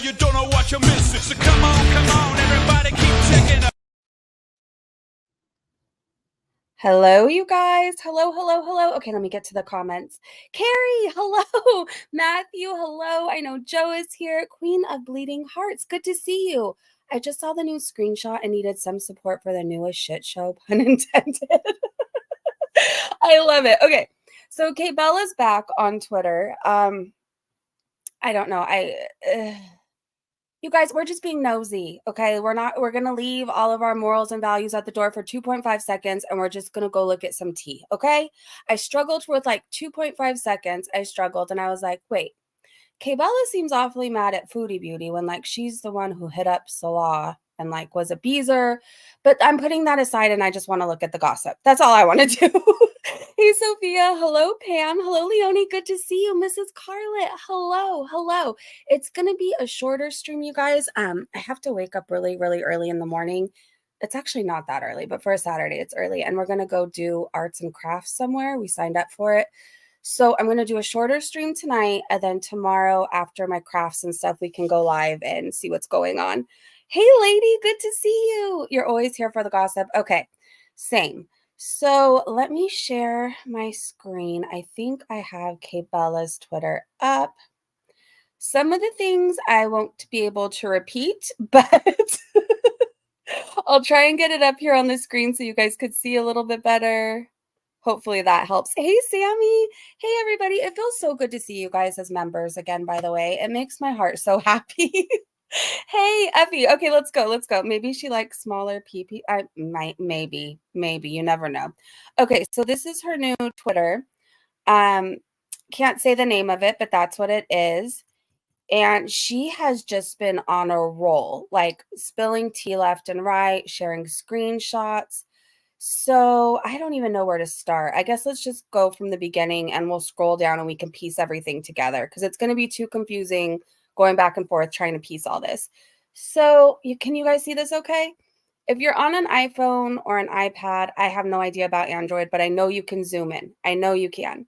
you don't know what you're missing. So come on, everybody keep checking up. Hello, you guys. Hello, hello, hello. Okay, let me get to the comments. Carrie, hello. Matthew, hello. I know Joe is here. Queen of Bleeding Hearts, good to see you. I just saw the new screenshot and needed some support for the newest shit show, pun intended. I love it. Okay, so Kaibella's back on Twitter. I don't know. You guys, we're just being nosy, okay? We're going to leave all of our morals and values at the door for 2.5 seconds and we're just going to go look at some tea, okay? I struggled with like 2.5 seconds. I struggled and I was like, wait, Kaibella seems awfully mad at Foodie Beauty when like she's the one who hit up Salah and like was a beezer. But I'm putting that aside and I just want to look at the gossip. That's all I want to do. Hey, Sophia. Hello, Pam. Hello, Leonie. Good to see you. Mrs. Carlet. Hello. Hello. It's going to be a shorter stream, you guys. I have to wake up really, really early in the morning. It's actually not that early, but for a Saturday, it's early. And we're going to go do arts and crafts somewhere. We signed up for it. So I'm going to do a shorter stream tonight. And then tomorrow after my crafts and stuff, we can go live and see what's going on. Hey, lady. Good to see you. You're always here for the gossip. Okay. Same. So let me share my screen. I think I have Kaibella's Twitter up. Some of the things I won't be able to repeat, but I'll try and get it up here on the screen so you guys could see a little bit better. Hopefully that helps. Hey, Sammy. Hey, everybody. It feels so good to see you guys as members again, by the way. It makes my heart so happy. Hey, Effie. Okay, let's go. Let's go. Maybe she likes smaller PP. I might, maybe. You never know. Okay, so this is her new Twitter. Can't say the name of it, but that's what it is. And she has just been on a roll, like spilling tea left and right, sharing screenshots. So I don't even know where to start. I guess let's just go from the beginning and we'll scroll down and we can piece everything together because it's going to be too confusing going back and forth trying to piece all this. So can you guys see this okay? If you're on an iPhone or an iPad, I have no idea about Android, but I know you can zoom in. I know you can.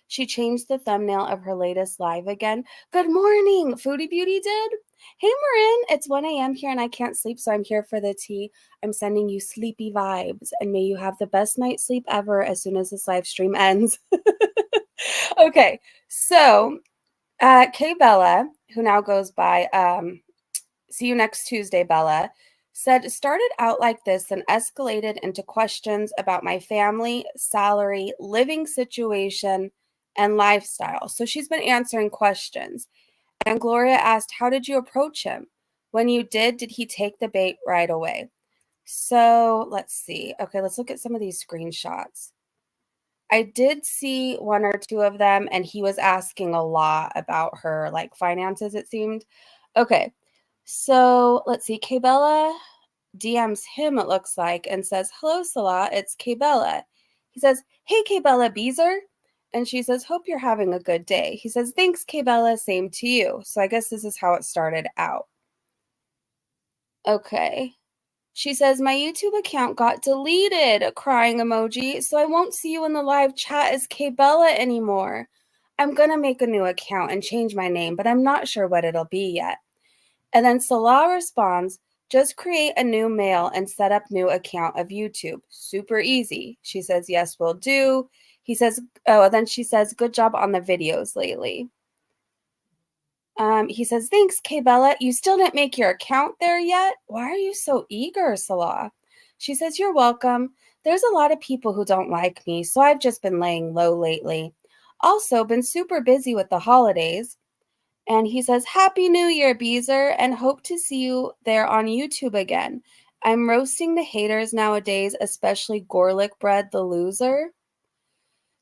She changed the thumbnail of her latest live again. Good morning, Foodie Beauty did. Hey, Marin, it's 1 a.m. here and I can't sleep, so I'm here for the tea. I'm sending you sleepy vibes, and may you have the best night's sleep ever as soon as this live stream ends. Okay, so Kaibella, who now goes by See You Next Tuesday, Bella, said, started out like this and escalated into questions about my family, salary, living situation, and lifestyle. So she's been answering questions. And Gloria asked, how did you approach him? When you did he take the bait right away? So let's see. Okay, let's look at some of these screenshots. I did see one or two of them, and he was asking a lot about her like finances, it seemed. Okay, so let's see. Kaibella DMs him, it looks like, and says, hello, Salah, it's Kaibella. He says, hey, Kaibella Beezer. And she says, hope you're having a good day. He says, thanks, Kaibella, same to you. So I guess this is how it started out. Okay. She says, my YouTube account got deleted, a crying emoji, so I won't see you in the live chat as Kaibella anymore. I'm going to make a new account and change my name, but I'm not sure what it'll be yet. And then Salah responds, just create a new mail and set up new account of YouTube. Super easy. She says, yes, will do. He says, oh, and then she says, good job on the videos lately. He says, thanks, Kaibella. You still didn't make your account there yet? Why are you so eager, Salah? She says, you're welcome. There's a lot of people who don't like me, so I've just been laying low lately. Also, been super busy with the holidays. And he says, Happy New Year, Beezer, and hope to see you there on YouTube again. I'm roasting the haters nowadays, especially Gorlworld the loser.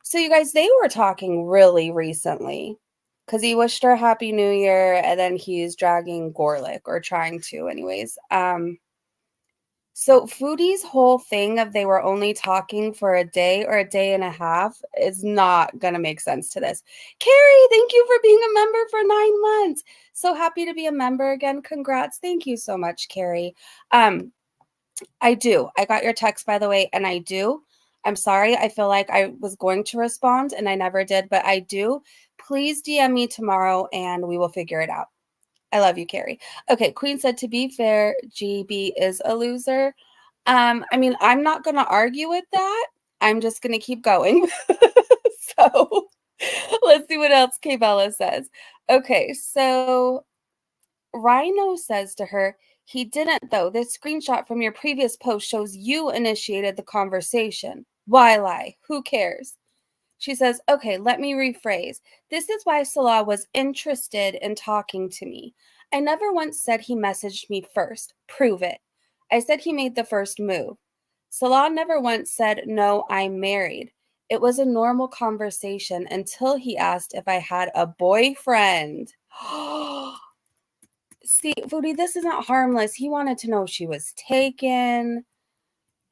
So you guys, they were talking really recently because he wished her Happy New Year and then he's dragging Gorlick, or trying to anyways. So Foodie's whole thing of they were only talking for a day or a day and a half is not going to make sense to this. Carrie, thank you for being a member for 9 months. So happy to be a member again. Congrats. Thank you so much, Carrie. I do. I got your text, by the way, and I do. I'm sorry. I feel like I was going to respond and I never did, but I do. Please DM me tomorrow and we will figure it out. I love you, Carrie. Okay, Queen said, to be fair, GB is a loser. I mean, I'm not going to argue with that. I'm just going to keep going. So let's see what else Kaibella says. Okay, so Rhino says to her, he didn't though. This screenshot from your previous post shows you initiated the conversation. Why lie? Who cares? She says, okay, let me rephrase. This is why Salah was interested in talking to me. I never once said he messaged me first. Prove it. I said he made the first move. Salah never once said, no, I'm married. It was a normal conversation until he asked if I had a boyfriend. See, Foodie, this isn't harmless. He wanted to know if she was taken.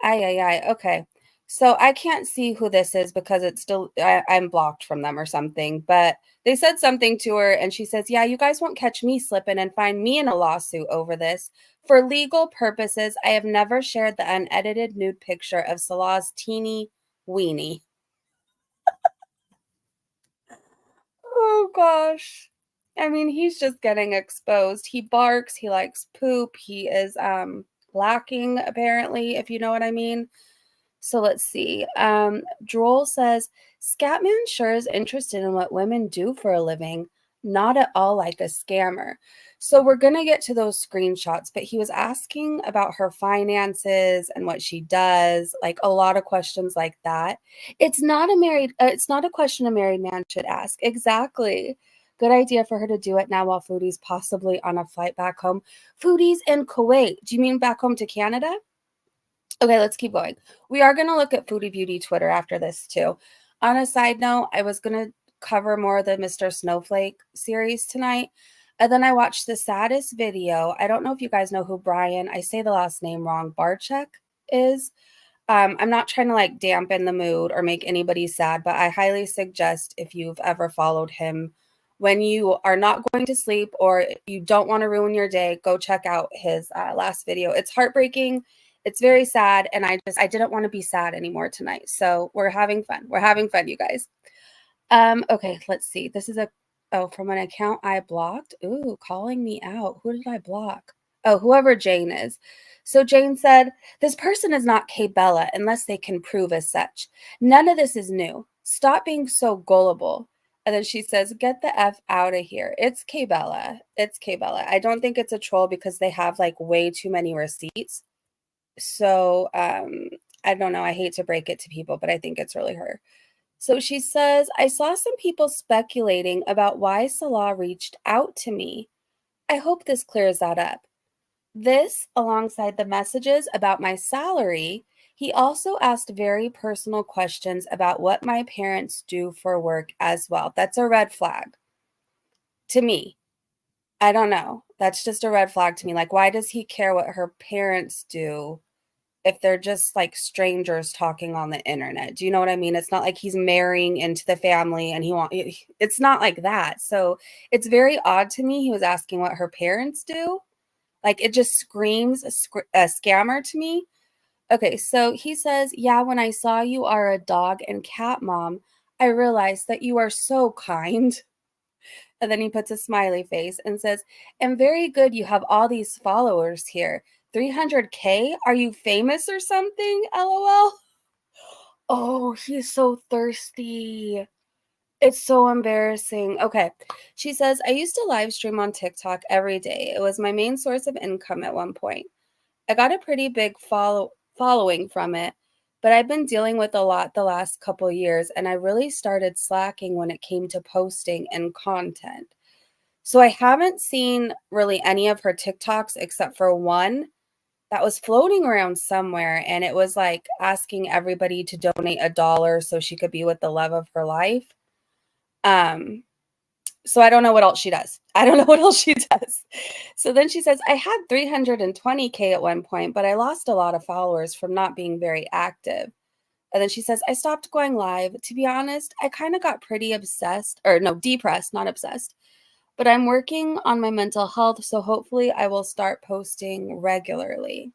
Ay. Okay. So I can't see who this is because it's still, I'm blocked from them or something. But they said something to her and she says, yeah, you guys won't catch me slipping and find me in a lawsuit over this. For legal purposes, I have never shared the unedited nude picture of Salah's teeny weenie. Oh gosh. I mean, he's just getting exposed. He barks, he likes poop, he is lacking apparently, if you know what I mean. So let's see. Droll says, Scatman sure is interested in what women do for a living, not at all like a scammer. So we're going to get to those screenshots, but he was asking about her finances and what she does, like a lot of questions like that. It's not a question a married man should ask. Exactly. Good idea for her to do it now while Foodie's possibly on a flight back home. Foodie's in Kuwait. Do you mean back home to Canada? Okay, let's keep going. We are going to look at Foodie Beauty Twitter after this too. On a side note, I was going to cover more of the Mr. Snowflake series tonight. And then I watched the saddest video. I don't know if you guys know who Brian, I say the last name wrong, Barczyk is. I'm not trying to like dampen the mood or make anybody sad, but I highly suggest if you've ever followed him, when you are not going to sleep or you don't want to ruin your day, go check out his last video. It's heartbreaking. It's very sad. And I didn't want to be sad anymore tonight. So we're having fun. We're having fun, you guys. Okay, let's see. This is from an account I blocked. Ooh, calling me out. Who did I block? Oh, whoever Jane is. So Jane said, this person is not Kaibella unless they can prove as such. None of this is new. Stop being so gullible. And then she says, get the F out of here. It's Kaibella. It's Kaibella. I don't think it's a troll because they have like way too many receipts. So I don't know. I hate to break it to people, but I think it's really her. So she says, I saw some people speculating about why Salah reached out to me. I hope this clears that up. This, alongside the messages about my salary, he also asked very personal questions about what my parents do for work as well. That's a red flag to me. I don't know. That's just a red flag to me. Like, why does he care what her parents do if they're just like strangers talking on the internet? Do you know what I mean? It's not like he's marrying into the family and it's not like that. So it's very odd to me. He was asking what her parents do. Like, it just screams a scammer to me. Okay, so he says, yeah, when I saw you are a dog and cat mom, I realized that you are so kind. And then he puts a smiley face and says, and very good you have all these followers here. 300K? Are you famous or something? LOL. Oh, he's so thirsty. It's so embarrassing. Okay. She says, I used to live stream on TikTok every day. It was my main source of income at one point. I got a pretty big following from it, but I've been dealing with a lot the last couple years, and I really started slacking when it came to posting and content. So I haven't seen really any of her TikToks except for one that was floating around somewhere, and it was like asking everybody to donate $1 so she could be with the love of her life. So I don't know what else she does. I don't know what else she does. So then she says, I had 320K at one point, but I lost a lot of followers from not being very active. And then she says, I stopped going live. To be honest, I kind of got pretty depressed, not obsessed. But I'm working on my mental health, so hopefully I will start posting regularly.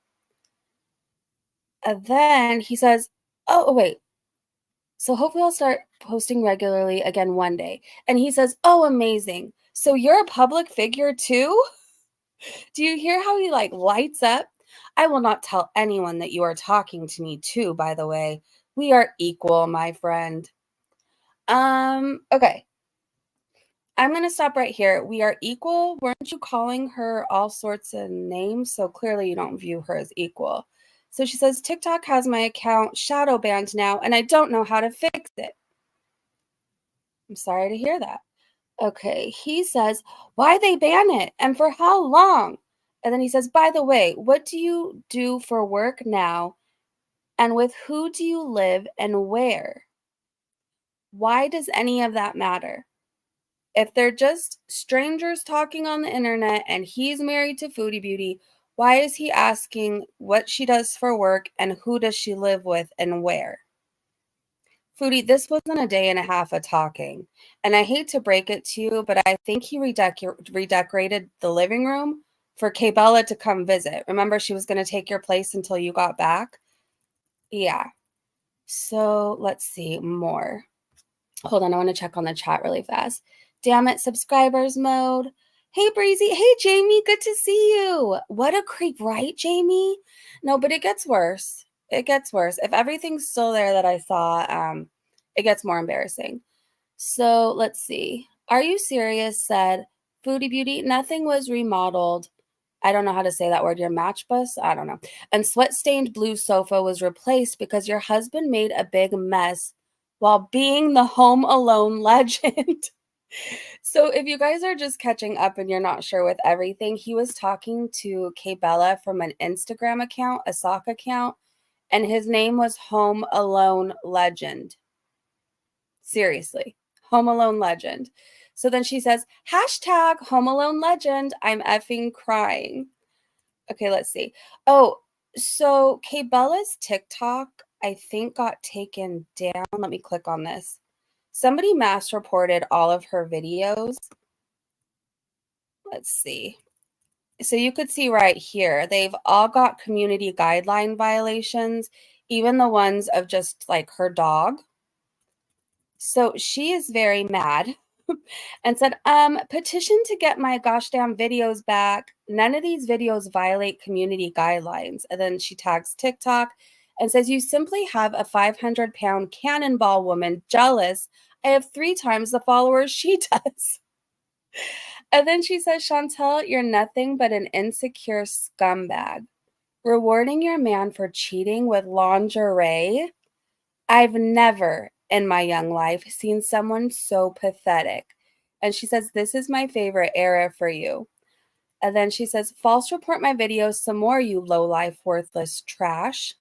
And then he says, oh, wait. So hopefully I'll start posting regularly again one day. And he says, oh, amazing. So you're a public figure too? Do you hear how he like lights up? I will not tell anyone that you are talking to me too, by the way. We are equal, my friend. Okay. I'm going to stop right here. We are equal. Weren't you calling her all sorts of names? So clearly you don't view her as equal. So she says, TikTok has my account shadow banned now, and I don't know how to fix it. I'm sorry to hear that. Okay, he says, why they ban it and for how long? And then he says, by the way, what do you do for work now? And with who do you live and where? Why does any of that matter? If they're just strangers talking on the internet and he's married to Foodie Beauty, why is he asking what she does for work and who does she live with and where? Foodie, this wasn't a day and a half of talking. And I hate to break it to you, but I think he redecorated the living room for Kaibella to come visit. Remember, she was going to take your place until you got back? Yeah. So let's see more. Hold on, I want to check on the chat really fast. Damn it, subscribers mode. Hey, Breezy. Hey, Jamie. Good to see you. What a creep, right, Jamie? No, but it gets worse. It gets worse. If everything's still there that I saw, it gets more embarrassing. So let's see. Are you serious? Said Foodie Beauty. Nothing was remodeled. I don't know how to say that word. Your match bus? I don't know. And sweat-stained blue sofa was replaced because your husband made a big mess while being the Home Alone legend. So if you guys are just catching up and you're not sure with everything, he was talking to Kaibella from an Instagram account, a sock account, and his name was Home Alone Legend. Seriously, Home Alone Legend. So then she says, hashtag Home Alone Legend. I'm effing crying. Okay, let's see. Oh, so Kaybella's TikTok, I think, got taken down. Let me click on this. Somebody mass reported all of her videos. Let's see. So you could see right here, they've all got community guideline violations, even the ones of just like her dog. So she is very mad and said, petition to get my gosh damn videos back. None of these videos violate community guidelines. And then she tags TikTok and says, you simply have a 500-pound cannonball woman jealous. I have 3 times the followers she does. And then she says, Chantel, you're nothing but an insecure scumbag. Rewarding your man for cheating with lingerie? I've never in my young life seen someone so pathetic. And she says, this is my favorite era for you. And then she says, false report my videos some more, you low-life, worthless trash.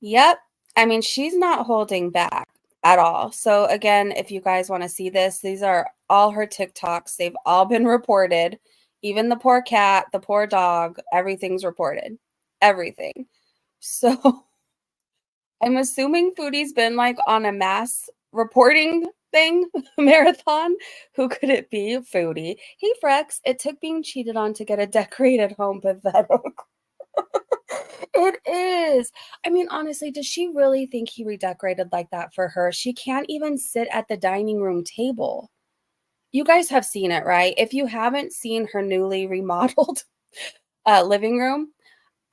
Yep. I mean, she's not holding back at all. So again, if you guys want to see this, these are all her TikToks. They've all been reported. Even the poor cat, the poor dog, everything's reported. Everything. So I'm assuming Foodie's been like on a mass reporting thing, marathon. Who could it be? Foodie. Hey, Frex, it took being cheated on to get a decorated home pathetic. It is. I mean, honestly, does she really think he redecorated like that for her? She can't even sit at the dining room table. You guys have seen it, right? If you haven't seen her newly remodeled living room,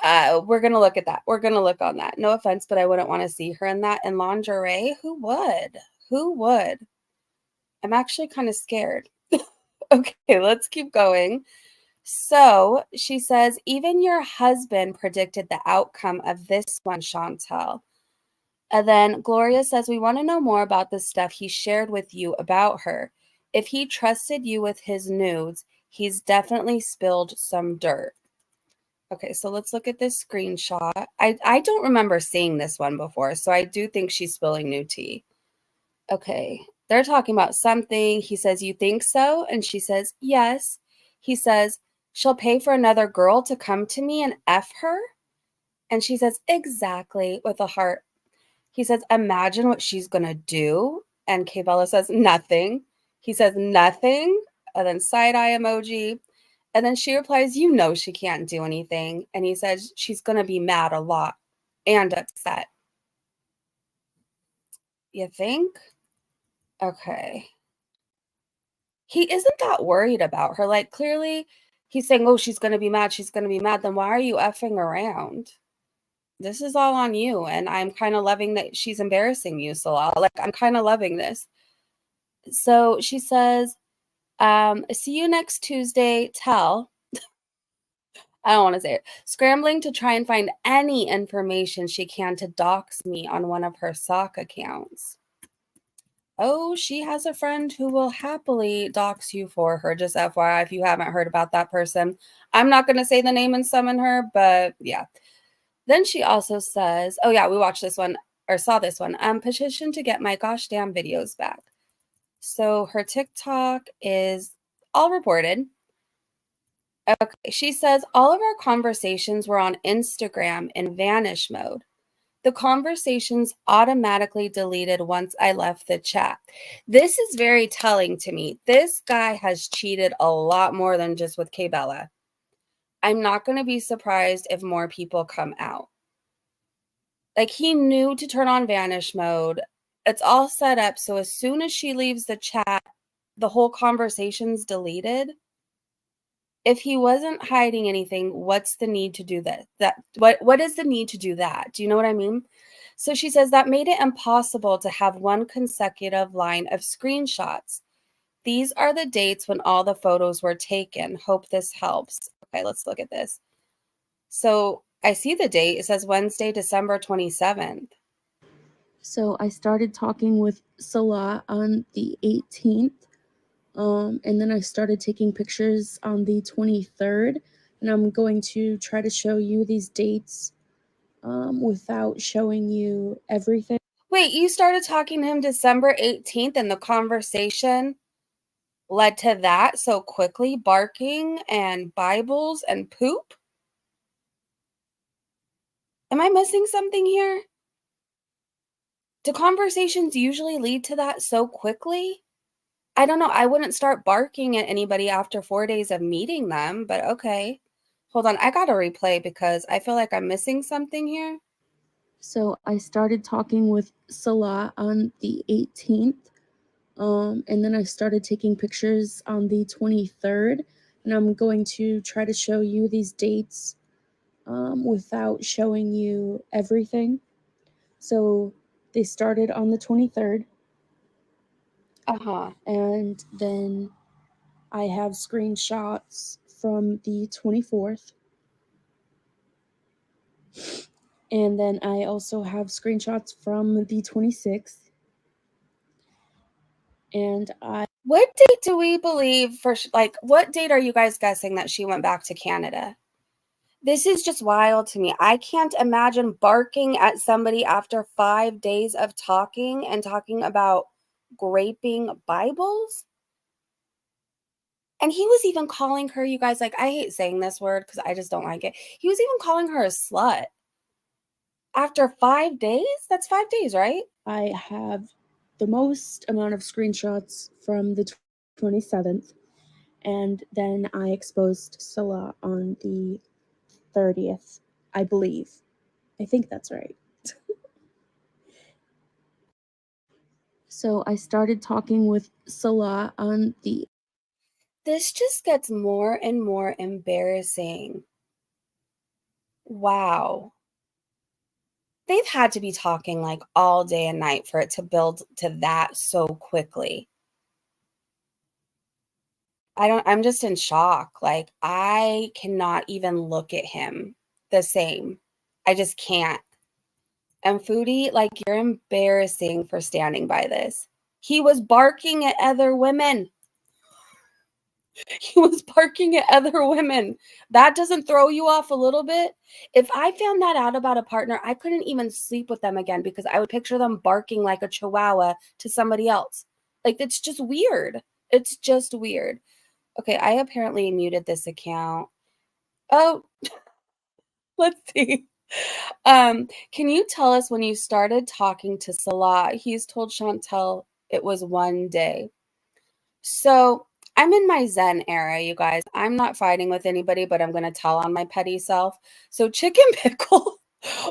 we're going to look at that. We're going to look on that. No offense, but I wouldn't want to see her in that. In lingerie, who would? Who would? I'm actually kind of scared. Okay, let's keep going. So she says, even your husband predicted the outcome of this one, Chantel. And then Gloria says, we want to know more about the stuff he shared with you about her. If he trusted you with his nudes, he's definitely spilled some dirt. Okay, so let's look at this screenshot. I don't remember seeing this one before, so I do think she's spilling new tea. Okay, they're talking about something. He says, you think so? And she says, yes. He says, she'll pay for another girl to come to me and F her? And she says, exactly, with a heart. He says, imagine what she's going to do. And Kaibella says, nothing. He says, nothing. And then side-eye emoji. And then she replies, you know she can't do anything. And he says, she's going to be mad a lot and upset. You think? Okay. he isn't that worried about her. Like, clearly, he's saying, "Oh, she's gonna be mad, she's gonna be mad." Then why are you effing around? This is all on you, and I'm kinda loving that she's embarrassing you, Salah. Like, I'm kinda loving this. So, she says, "See you next Tuesday, tell." I don't wanna say it. "Scrambling to try and find any information she can to dox me on one of her sock accounts." Oh, she has a friend who will happily dox you for her, just FYI if you haven't heard about that person. I'm not gonna say the name and summon her, but yeah. Then she also says, oh yeah, we watched this one or saw this one. Petition to get my gosh damn videos back. So her TikTok is all reported. Okay, she says all of our conversations were on Instagram in vanish mode. The conversations automatically deleted once I left the chat. This is very telling to me. This guy has cheated a lot more than just with Kaibella. I'm not going to be surprised if more people come out. Like, he knew to turn on vanish mode. It's all set up so as soon as she leaves the chat, the whole conversation's deleted. If he wasn't hiding anything, what's the need to do that? What is the need to do that? Do you know what I mean? So she says that made it impossible to have one consecutive line of screenshots. These are the dates when all the photos were taken. Hope this helps. Okay, let's look at this. So I see the date. It says Wednesday, December 27th. So I started talking with Salah on the 18th, and then I started taking pictures on the 23rd, and I'm going to try to show you these dates without showing you everything. Wait, you started talking to him December 18th and the conversation led to that so quickly? Barking and Bibles and poop? Am I missing something here? Do conversations usually lead to that so quickly? I don't know. I wouldn't start barking at anybody after 4 days of meeting them, but okay. Hold on. I gotta replay because I feel like I'm missing something here. So I started talking with Salah on the 18th, and then I started taking pictures on the 23rd, and I'm going to try to show you these dates without showing you everything. So they started on the 23rd. And then I have screenshots from the 24th. And then I also have screenshots from the 26th. And What date do we believe for, like, what date are you guys guessing that she went back to Canada? This is just wild to me. I can't imagine barking at somebody after 5 days of talking and talking about graping Bibles. And he was even calling her, you guys, like, I hate saying this word because I just don't like it. He was even calling her a slut. After 5 days? That's 5 days, right? I have the most amount of screenshots from the 27th. And then I exposed Salah on the 30th, I believe. I think that's right. So I started talking with Salah on the... This just gets more and more embarrassing. Wow. They've had to be talking like all day and night for it to build to that so quickly. I'm just in shock. Like, I cannot even look at him the same. I just can't. And Foodie, like, you're embarrassing for standing by this. He was barking at other women. He was barking at other women. That doesn't throw you off a little bit? If I found that out about a partner, I couldn't even sleep with them again because I would picture them barking like a chihuahua to somebody else. Like, it's just weird. It's just weird. Okay, I apparently muted this account. Oh, let's see. Can you tell us when you started talking to Salah? He's told Chantel it was 1 day. So I'm in my Zen era, you guys. I'm not fighting with anybody, but I'm going to tell on my petty self. So Chicken Pickle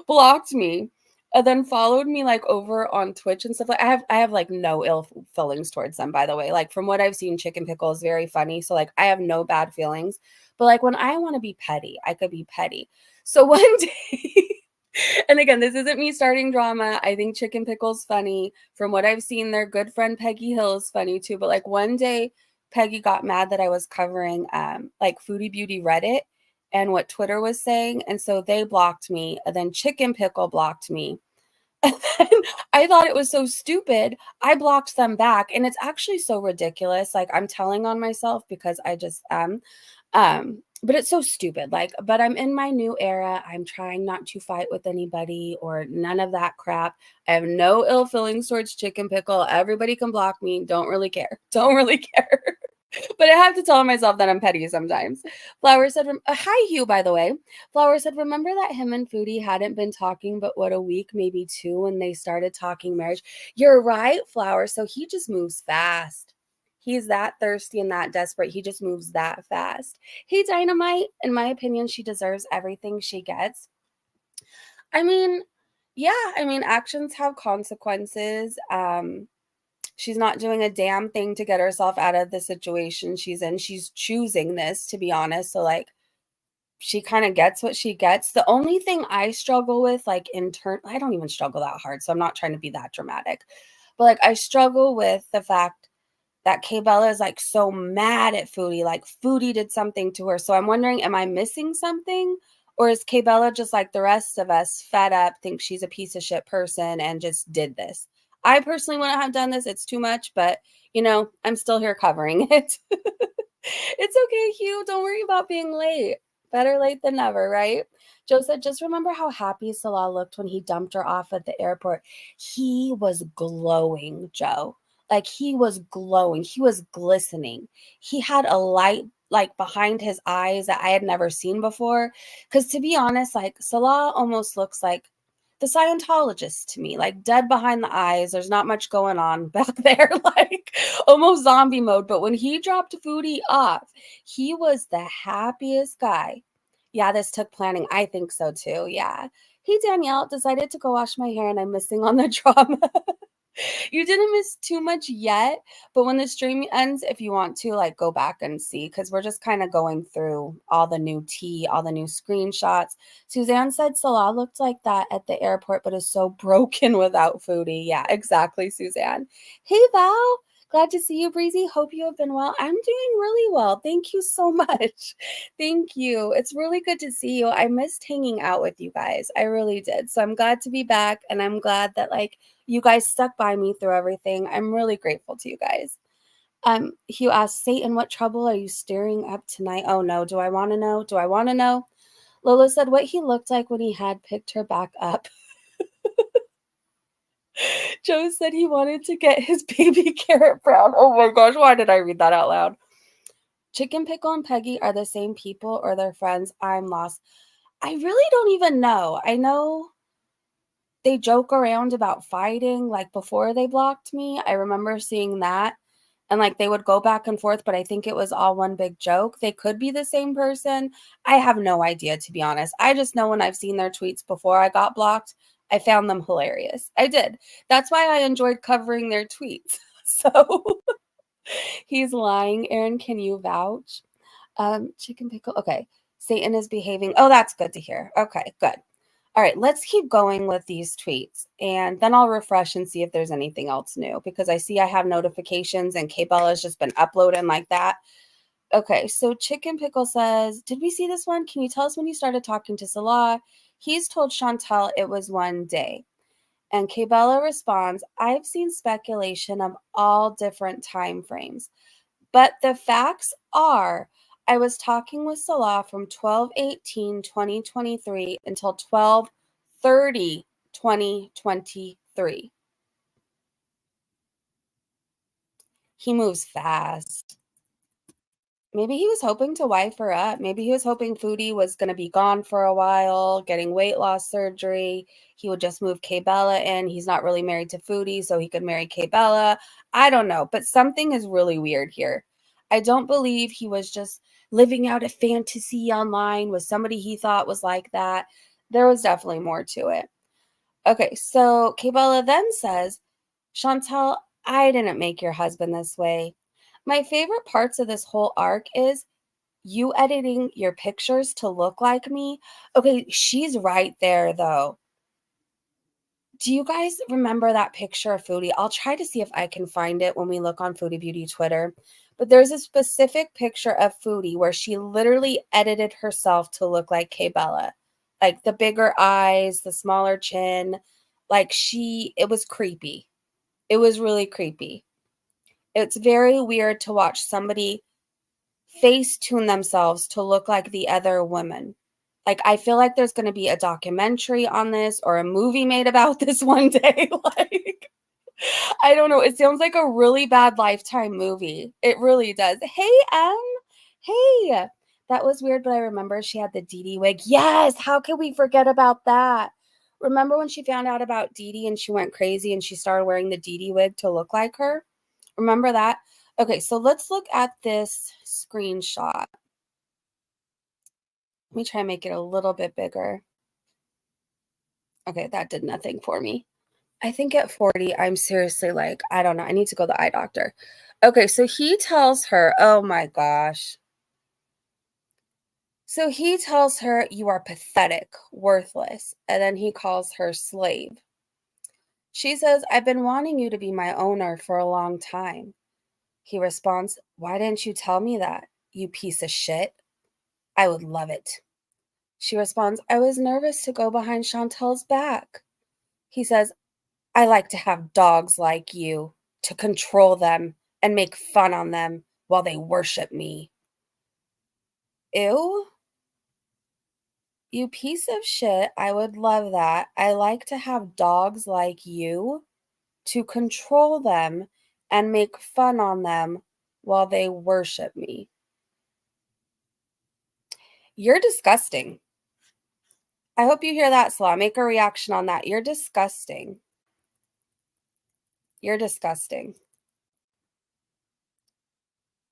blocked me and then followed me, like, over on Twitch and stuff. Like, I have, like, no ill feelings towards them, by the way. Like, from what I've seen, Chicken Pickle is very funny, so, like, I have no bad feelings. But, like, when I wanna be petty, I could be petty. So one day and again, this isn't me starting drama. I think Chicken Pickle's funny. From what I've seen, their good friend Peggy Hill is funny too. But, like, one day, Peggy got mad that I was covering, like, Foodie Beauty Reddit and what Twitter was saying, and so they blocked me, and then Chicken Pickle blocked me. And then I thought it was so stupid, I blocked them back, and it's actually so ridiculous, like, I'm telling on myself because I just am, but it's so stupid, like, but I'm in my new era, I'm trying not to fight with anybody or none of that crap. I have no ill feelings towards Chicken Pickle, everybody can block me, don't really care, don't really care. But I have to tell myself that I'm petty sometimes. Flower said, hi, Hugh, by the way. Flower said, remember that him and Foodie hadn't been talking but what, a week, maybe two, when they started talking marriage? You're right, Flower. So he just moves fast. He's that thirsty and that desperate. He just moves that fast. Hey, Dynamite, in my opinion, she deserves everything she gets. I mean, yeah, I mean, actions have consequences. She's not doing a damn thing to get herself out of the situation she's in. She's choosing this, to be honest. So, like, she kind of gets what she gets. The only thing I struggle with, like, I don't even struggle that hard, so I'm not trying to be that dramatic. But, like, I struggle with the fact that Kaibella is, like, so mad at Foodie. Like, Foodie did something to her. So I'm wondering, am I missing something? Or is Kaibella just like the rest of us, fed up, thinks she's a piece of shit person and just did this? I personally wouldn't have done this. It's too much, but, you know, I'm still here covering it. It's okay, Hugh. Don't worry about being late. Better late than never, right? Joe said, just remember how happy Salah looked when he dumped her off at the airport. He was glowing, Joe. Like, he was glowing. He was glistening. He had a light, like, behind his eyes that I had never seen before. Because, to be honest, like, Salah almost looks like the Scientologist to me, like, dead behind the eyes. There's not much going on back there, like, almost zombie mode. But when he dropped Foodie off, he was the happiest guy. Yeah, this took planning. I think so too. Yeah. Hey, Danielle, decided to go wash my hair and I'm missing on the drama. You didn't miss too much yet, but when the stream ends, if you want to, like, go back and see, because we're just kind of going through all the new tea, all the new screenshots. Suzanne said Salah looked like that at the airport, but is so broken without Foodie. Yeah, exactly, Suzanne. Hey, Val. Glad to see you, Breezy. Hope you have been well. I'm doing really well. Thank you so much. Thank you. It's really good to see you. I missed hanging out with you guys. I really did. So I'm glad to be back, and I'm glad that, like, you guys stuck by me through everything. I'm really grateful to you guys. Hugh asked, Satan, what trouble are you stirring up tonight? Oh no, do I want to know? Do I want to know? Lola said what he looked like when he had picked her back up. Joe said he wanted to get his baby carrot brown. Oh my gosh, why did I read that out loud? Chicken Pickle and Peggy are the same people or they're friends? I'm lost. I really don't even know. I know they joke around about fighting, like, before they blocked me. I remember seeing that. And, like, they would go back and forth, but I think it was all one big joke. They could be the same person. I have no idea, to be honest. I just know when I've seen their tweets before I got blocked, I found them hilarious. I did. That's why I enjoyed covering their tweets. So he's lying. Aaron, can you vouch? Chicken Pickle. Okay. Satan is behaving. Oh, that's good to hear. Okay, good. All right, let's keep going with these tweets, and then I'll refresh and see if there's anything else new, because I see I have notifications and Kaybella's just been uploading like that. Okay, so Chicken Pickle says, did we see this one? Can you tell us when you started talking to Salah? He's told Chantel it was one day. And Kaibella responds, I've seen speculation of all different time frames, but the facts are I was talking with Salah from 12/18/2023 until 12/30/2023. He moves fast. Maybe he was hoping to wife her up. Maybe he was hoping Foodie was going to be gone for a while, getting weight loss surgery. He would just move Kaibella in. He's not really married to Foodie, so he could marry Kaibella. I don't know, but something is really weird here. I don't believe he was just living out a fantasy online with somebody he thought was like that. There was definitely more to it. Okay, so Kaibella then says, Chantel, I didn't make your husband this way. My favorite parts of this whole arc is you editing your pictures to look like me. Okay, she's right there though. Do you guys remember that picture of Foodie? I'll try to see if I can find it when we look on Foodie Beauty Twitter. But there's a specific picture of Foodie where she literally edited herself to look like Kaibella. Like the bigger eyes, the smaller chin. Like it was creepy. It was really creepy. It's very weird to watch somebody face tune themselves to look like the other women. Like, I feel like there's going to be a documentary on this or a movie made about this one day. Like, I don't know. It sounds like a really bad Lifetime movie. It really does. Hey, Hey. That was weird, but I remember she had the Dee Dee wig. Yes. How could we forget about that? Remember when she found out about Dee Dee and she went crazy and she started wearing the Dee Dee wig to look like her? Remember that? Okay, so let's look at this screenshot. Let me try and make it a little bit bigger. Okay, that did nothing for me. I think at 40, I'm seriously like, I don't know. I need to go to the eye doctor. Okay, so he tells her, oh my gosh. So he tells her, you are pathetic, worthless. And then he calls her slave. She says, I've been wanting you to be my owner for a long time. He responds, why didn't you tell me that, you piece of shit? I would love it. She responds, I was nervous to go behind Chantel's back. He says, I like to have dogs like you, to control them and make fun on them while they worship me. Ew. You piece of shit. I would love that. I like to have dogs like you, to control them and make fun on them while they worship me. You're disgusting. I hope you hear that, Salah. Make a reaction on that. You're disgusting. You're disgusting.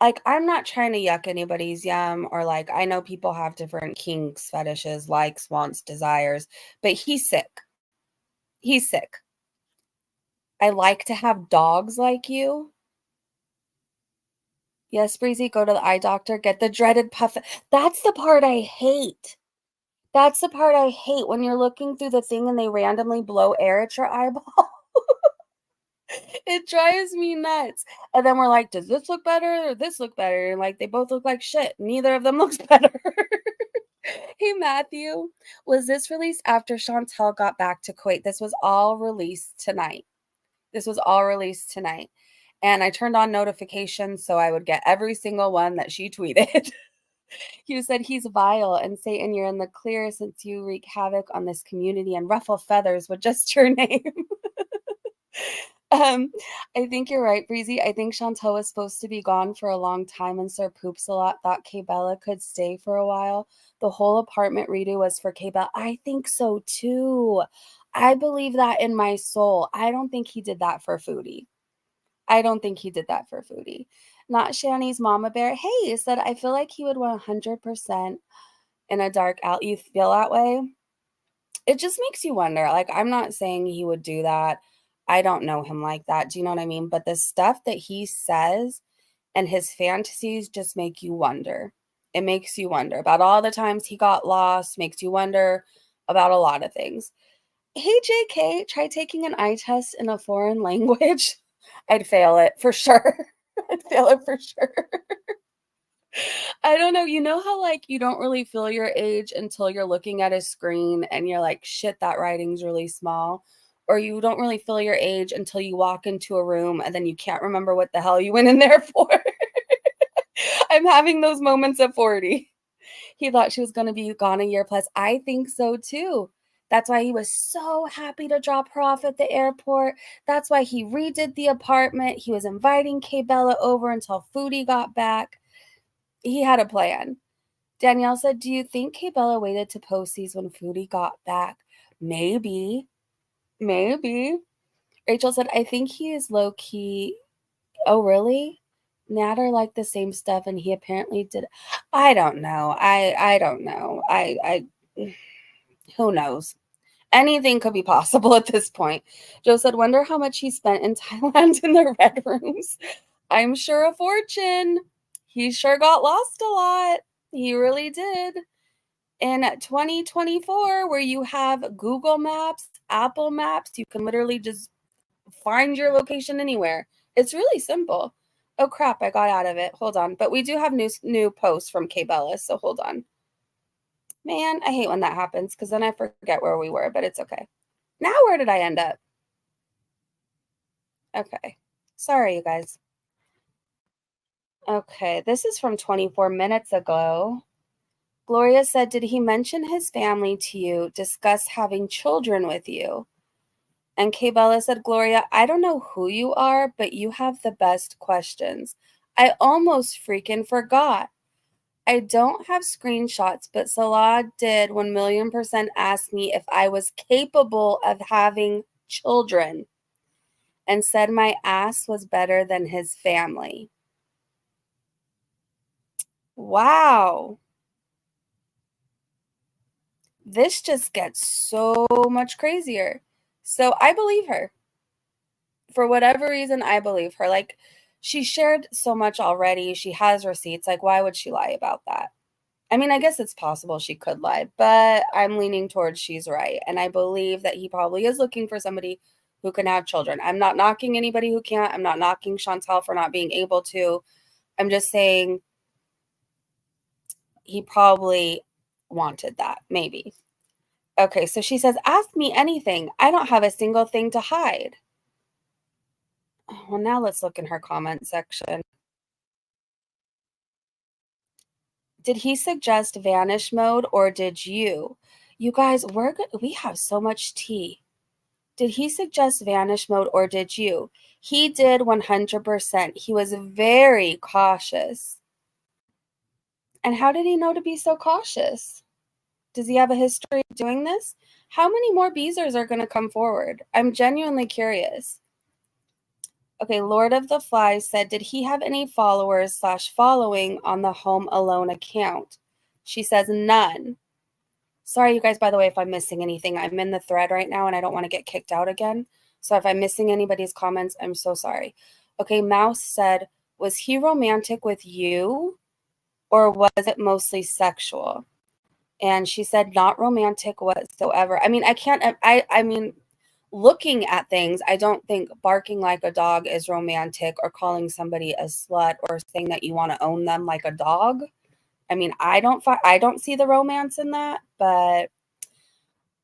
Like, I'm not trying to yuck anybody's yum, or like, I know people have different kinks, fetishes, likes, wants, desires, but he's sick. He's sick. I like to have dogs like you. Yes, Breezy, go to the eye doctor, get the dreaded puff. That's the part I hate. That's the part I hate when you're looking through the thing and they randomly blow air at your eyeball. It drives me nuts. And then we're like, does this look better or this look better? And like, they both look like shit. Neither of them looks better. Hey, Matthew, was this released after Chantel got back to Kuwait? This was all released tonight. This was all released tonight. And I turned on notifications so I would get every single one that she tweeted. You said he's vile, and Satan, you're in the clear since you wreak havoc on this community and ruffle feathers with just your name. Um, I think you're right, Breezy. I think Chantel was supposed to be gone for a long time, and Sir Poops a lot thought Kaibella could stay for a while. The whole apartment redo was for Kaibella. I think so too. I believe that in my soul. I don't think he did that for Foodie. I don't think he did that for Foodie. Not Shani's Mama Bear. Hey, said I feel like he would 100% in a dark out. You feel that way? It just makes you wonder. Like, I'm not saying he would do that. I don't know him like that. Do you know what I mean? But the stuff that he says and his fantasies just make you wonder. It makes you wonder about all the times he got lost, makes you wonder about a lot of things. Hey, JK, try taking an eye test in a foreign language. I'd fail it for sure. I'd fail it for sure. I don't know. You know how, like, you don't really feel your age until you're looking at a screen and you're like, shit, that writing's really small. Or you don't really feel your age until you walk into a room and then you can't remember what the hell you went in there for. I'm having those moments at 40. He thought she was going to be gone a year plus. I think so too. That's why he was so happy to drop her off at the airport. That's why he redid the apartment. He was inviting Kaibella over until Foodie got back. He had a plan. Danielle said, do you think Kaibella waited to post these when Foodie got back? Maybe. Maybe. Rachel said, I think he is low-key. Oh, really? Natter liked the same stuff and he apparently did. I don't know. I don't know. Who knows? Anything could be possible at this point. Joe said, wonder how much he spent in Thailand in the red rooms. I'm sure a fortune. He sure got lost a lot. He really did. In 2024, where you have Google Maps, Apple Maps, you can literally just find your location anywhere. It's really simple. Oh crap, I got out of it. Hold on. But we do have new posts from Kaibella, so hold on. Man, I hate when that happens because then I forget where we were, but it's okay. Now where did I end up? Okay. Sorry, you guys. Okay, this is from 24 minutes ago. Gloria said, did he mention his family to you, discuss having children with you? And Kaibella said, Gloria, I don't know who you are, but you have the best questions. I almost freaking forgot. I don't have screenshots, but Salah did 1,000,000% ask me if I was capable of having children and said my ass was better than his family. Wow. This just gets so much crazier. So I believe her. For whatever reason, I believe her. Like, she shared so much already. She has receipts. Like, why would she lie about that? I mean, I guess it's possible she could lie, but I'm leaning towards she's right. And I believe that he probably is looking for somebody who can have children. I'm not knocking anybody who can't. I'm not knocking Chantel for not being able to. I'm just saying he probably wanted that, maybe. Okay, so she says, ask me anything. I don't have a single thing to hide. Well, now let's look in her comment section. Did he suggest vanish mode or did you? You guys, we have so much tea. Did he suggest vanish mode or did you? He did 100%. He was very cautious. And how did he know to be so cautious? Does he have a history of doing this? How many more Beezers are going to come forward? I'm genuinely curious. Okay, Lord of the Flies said, did he have any followers / following on the Home Alone account? She says none. Sorry, you guys, by the way, if I'm missing anything. I'm in the thread right now and I don't want to get kicked out again. So if I'm missing anybody's comments, I'm so sorry. Okay, Mouse said, was he romantic with you or was it mostly sexual? And she said, not romantic whatsoever. I mean, I mean, looking at things, I don't think barking like a dog is romantic or calling somebody a slut or saying that you want to own them like a dog. I mean, I don't see the romance in that, but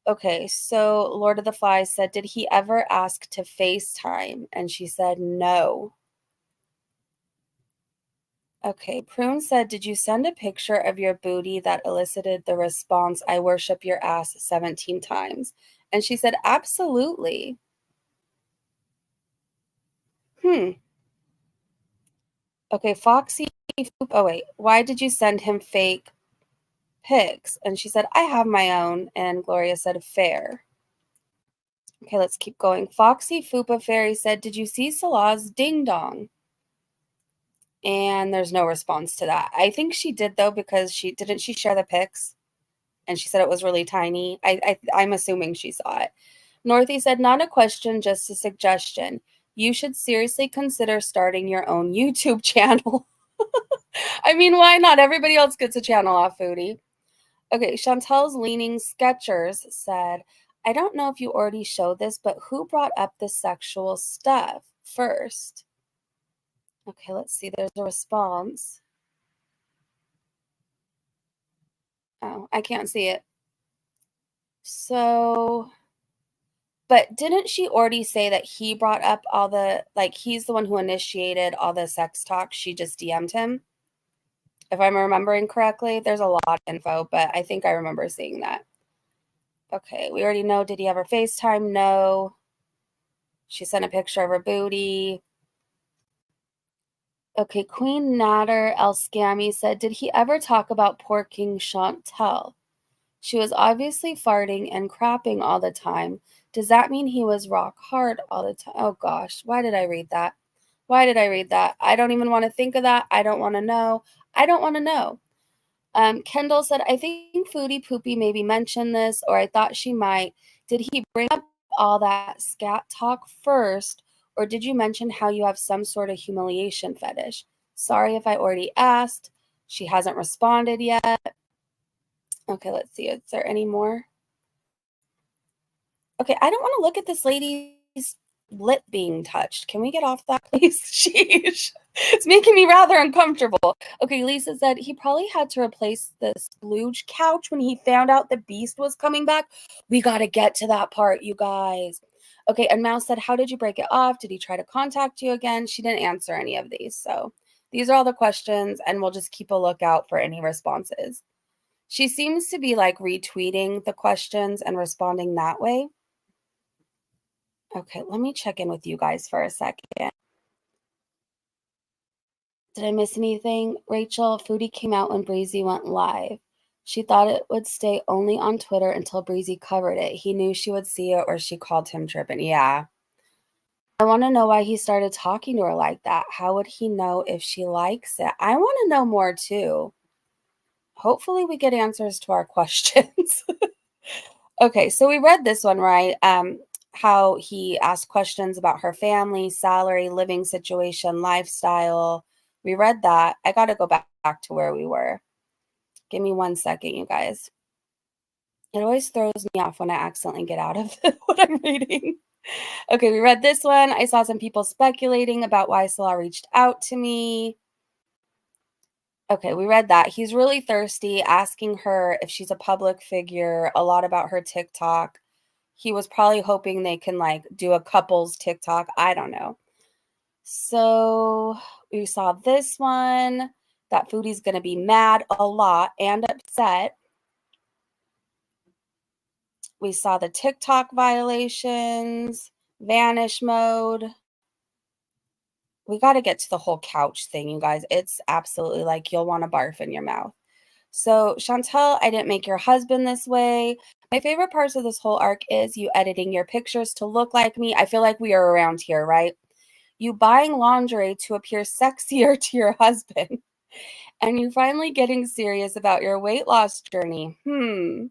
okay. So Lord of the Flies said, did he ever ask to FaceTime? And she said, no. Okay, Prune said, did you send a picture of your booty that elicited the response, I worship your ass 17 times? And she said, absolutely. Okay, Foxy, oh wait, why did you send him fake pics? And she said, I have my own. And Gloria said, fair. Okay, let's keep going. Foxy Fupa Fairy said, did you see Salah's ding dong? And there's no response to that. I think she did though, because she share the pics? And she said it was really tiny. I'm assuming she saw it. Northy said, not a question, just a suggestion. You should seriously consider starting your own YouTube channel. I mean, why not? Everybody else gets a channel off Foodie. Okay, Chantel's Leaning Sketchers said, I don't know if you already showed this, but who brought up the sexual stuff first? Okay, let's see. There's a response. Oh, I can't see it. So, but didn't she already say that he brought up all the, like, he's the one who initiated all the sex talk? She just DM'd him? If I'm remembering correctly, there's a lot of info, but I think I remember seeing that. Okay, we already know. Did he ever FaceTime? No. She sent a picture of her booty. Okay, Queen Natter El Scammy said, did he ever talk about porking Chantel? She was obviously farting and crapping all the time. Does that mean he was rock hard all the time? Oh gosh, why did I read that? Why did I read that? I don't even want to think of that. I don't want to know. I don't want to know. Kendall said, I think Foodie Poopy maybe mentioned this, or I thought she might. Did he bring up all that scat talk first, or did you mention how you have some sort of humiliation fetish? Sorry if I already asked. She hasn't responded yet. Okay, let's see. Is there any more? Okay, I don't want to look at this lady's lip being touched. Can we get off that, please? Sheesh. It's making me rather uncomfortable. Okay, Lisa said he probably had to replace the splooge couch when he found out the beast was coming back. We got to get to that part, you guys. Okay, and Mouse said, how did you break it off? Did he try to contact you again? She didn't answer any of these. So these are all the questions, and we'll just keep a lookout for any responses. She seems to be like retweeting the questions and responding that way. Okay, let me check in with you guys for a second. Did I miss anything? Rachel, Foodie came out when Breezy went live. She thought it would stay only on Twitter until Breezy covered it. He knew she would see it or she called him tripping. Yeah. I want to know why he started talking to her like that. How would he know if she likes it? I want to know more too. Hopefully we get answers to our questions. Okay, so we read this one, right? How he asked questions about her family, salary, living situation, lifestyle. We read that. I got to go back to where we were. Give me 1 second, you guys. It always throws me off when I accidentally get out of what I'm reading. Okay, we read this one. I saw some people speculating about why Salah reached out to me. Okay, we read that. He's really thirsty, asking her if she's a public figure, a lot about her TikTok. He was probably hoping they can like do a couple's TikTok. I don't know. So we saw this one. That Foodie's going to be mad a lot and upset. We saw the TikTok violations, vanish mode. We got to get to the whole couch thing, you guys. It's absolutely like you'll want to barf in your mouth. So, Chantel, I didn't make your husband this way. My favorite parts of this whole arc is you editing your pictures to look like me. I feel like we are around here, right? You buying lingerie to appear sexier to your husband. And you finally getting serious about your weight loss journey. And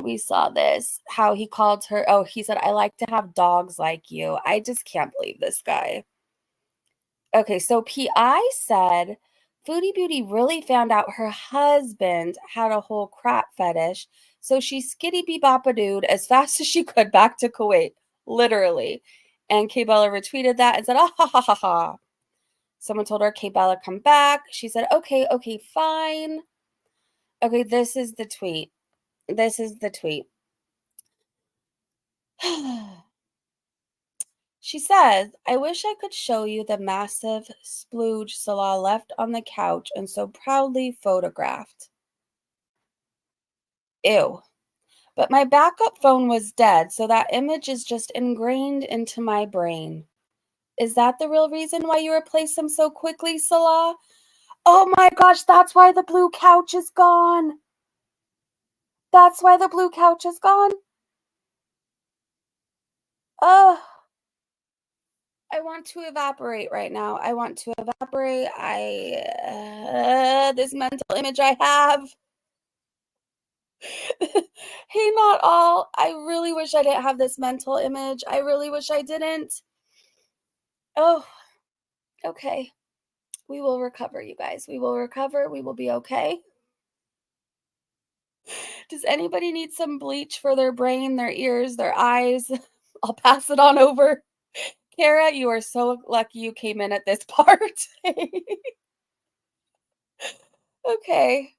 we saw this, how he called her. Oh, he said, I like to have dogs like you. I just can't believe this guy. Okay, so P.I. said, Foodie Beauty really found out her husband had a whole crap fetish, so she skitty-bee-bop-a-dooed as fast as she could back to Kuwait, literally. And Kaibella retweeted that and said, ah, ha, ha, ha, ha. Someone told her, Kaibella, come back. She said, okay, fine. Okay, this is the tweet. This is the tweet. She says, I wish I could show you the massive splooge Salah left on the couch and so proudly photographed. Ew. But my backup phone was dead, so that image is just ingrained into my brain. Is that the real reason why you replaced them so quickly, Salah? Oh my gosh, that's why the blue couch is gone. That's why the blue couch is gone. Ugh. I want to evaporate right now. I want to evaporate. This mental image I have. Hey, not all. I really wish I didn't have this mental image. I really wish I didn't. Oh, okay. We will recover, you guys. We will recover. We will be okay. Does anybody need some bleach for their brain, their ears, their eyes? I'll pass it on over. Kara, you are so lucky you came in at this part. Okay.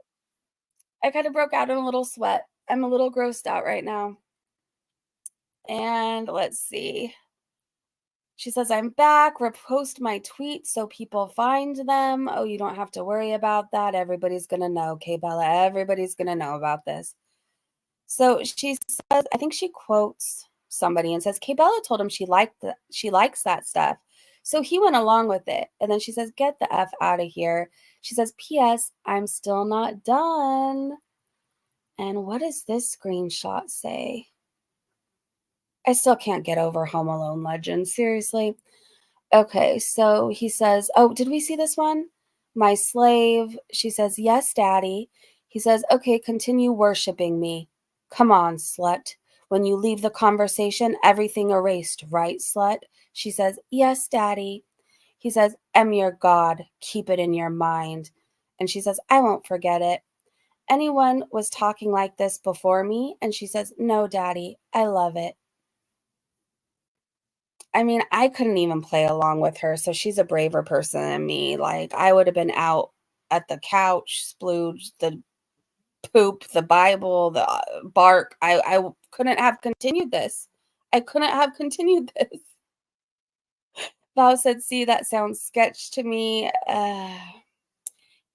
I kind of broke out in a little sweat. I'm a little grossed out right now. And let's see. She says, I'm back. Repost my tweets so people find them. Oh, you don't have to worry about that. Everybody's going to know, Kaibella. Everybody's going to know about this. So she says, I think she quotes somebody and says, Kaibella told him she likes that stuff. So he went along with it. And then she says, get the F out of here. She says, P.S. I'm still not done. And what does this screenshot say? I still can't get over Home Alone Legend. Seriously. Okay, so he says, oh, did we see this one? My slave. She says, yes, daddy. He says, okay, continue worshiping me. Come on, slut. When you leave the conversation, everything erased, right, slut? She says, yes, daddy. He says, I'm your God. Keep it in your mind. And she says, I won't forget it. Anyone was talking like this before me? And she says, no, daddy. I love it. I mean, I couldn't even play along with her, so she's a braver person than me. Like, I would have been out at the couch, splooge, the poop, the Bible, the bark. I couldn't have continued this. I couldn't have continued this. Val said, see, that sounds sketch to me.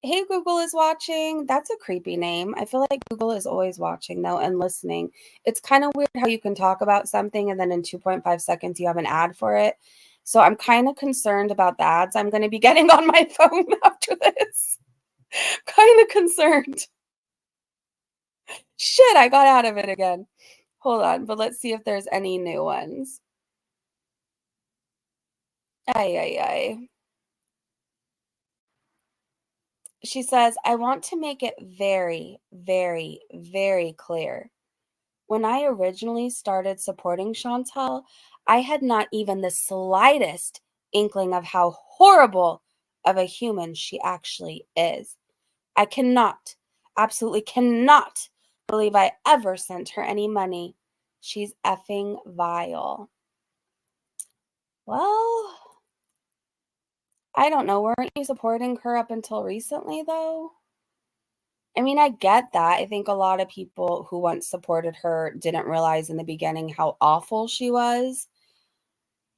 Hey, Google is watching. That's a creepy name. I feel like Google is always watching, though, and listening. It's kind of weird how you can talk about something and then in 2.5 seconds you have an ad for it. So I'm kind of concerned about the ads I'm going to be getting on my phone after this. Kind of concerned. Shit, I got out of it again. Hold on, but let's see if there's any new ones. Ay, ay, ay. She says, I want to make it very, very, very clear. When I originally started supporting Chantal, I had not even the slightest inkling of how horrible of a human she actually is. I cannot, absolutely cannot believe I ever sent her any money. She's effing vile. Well, I don't know. Weren't you supporting her up until recently, though? I mean, I get that. I think a lot of people who once supported her didn't realize in the beginning how awful she was.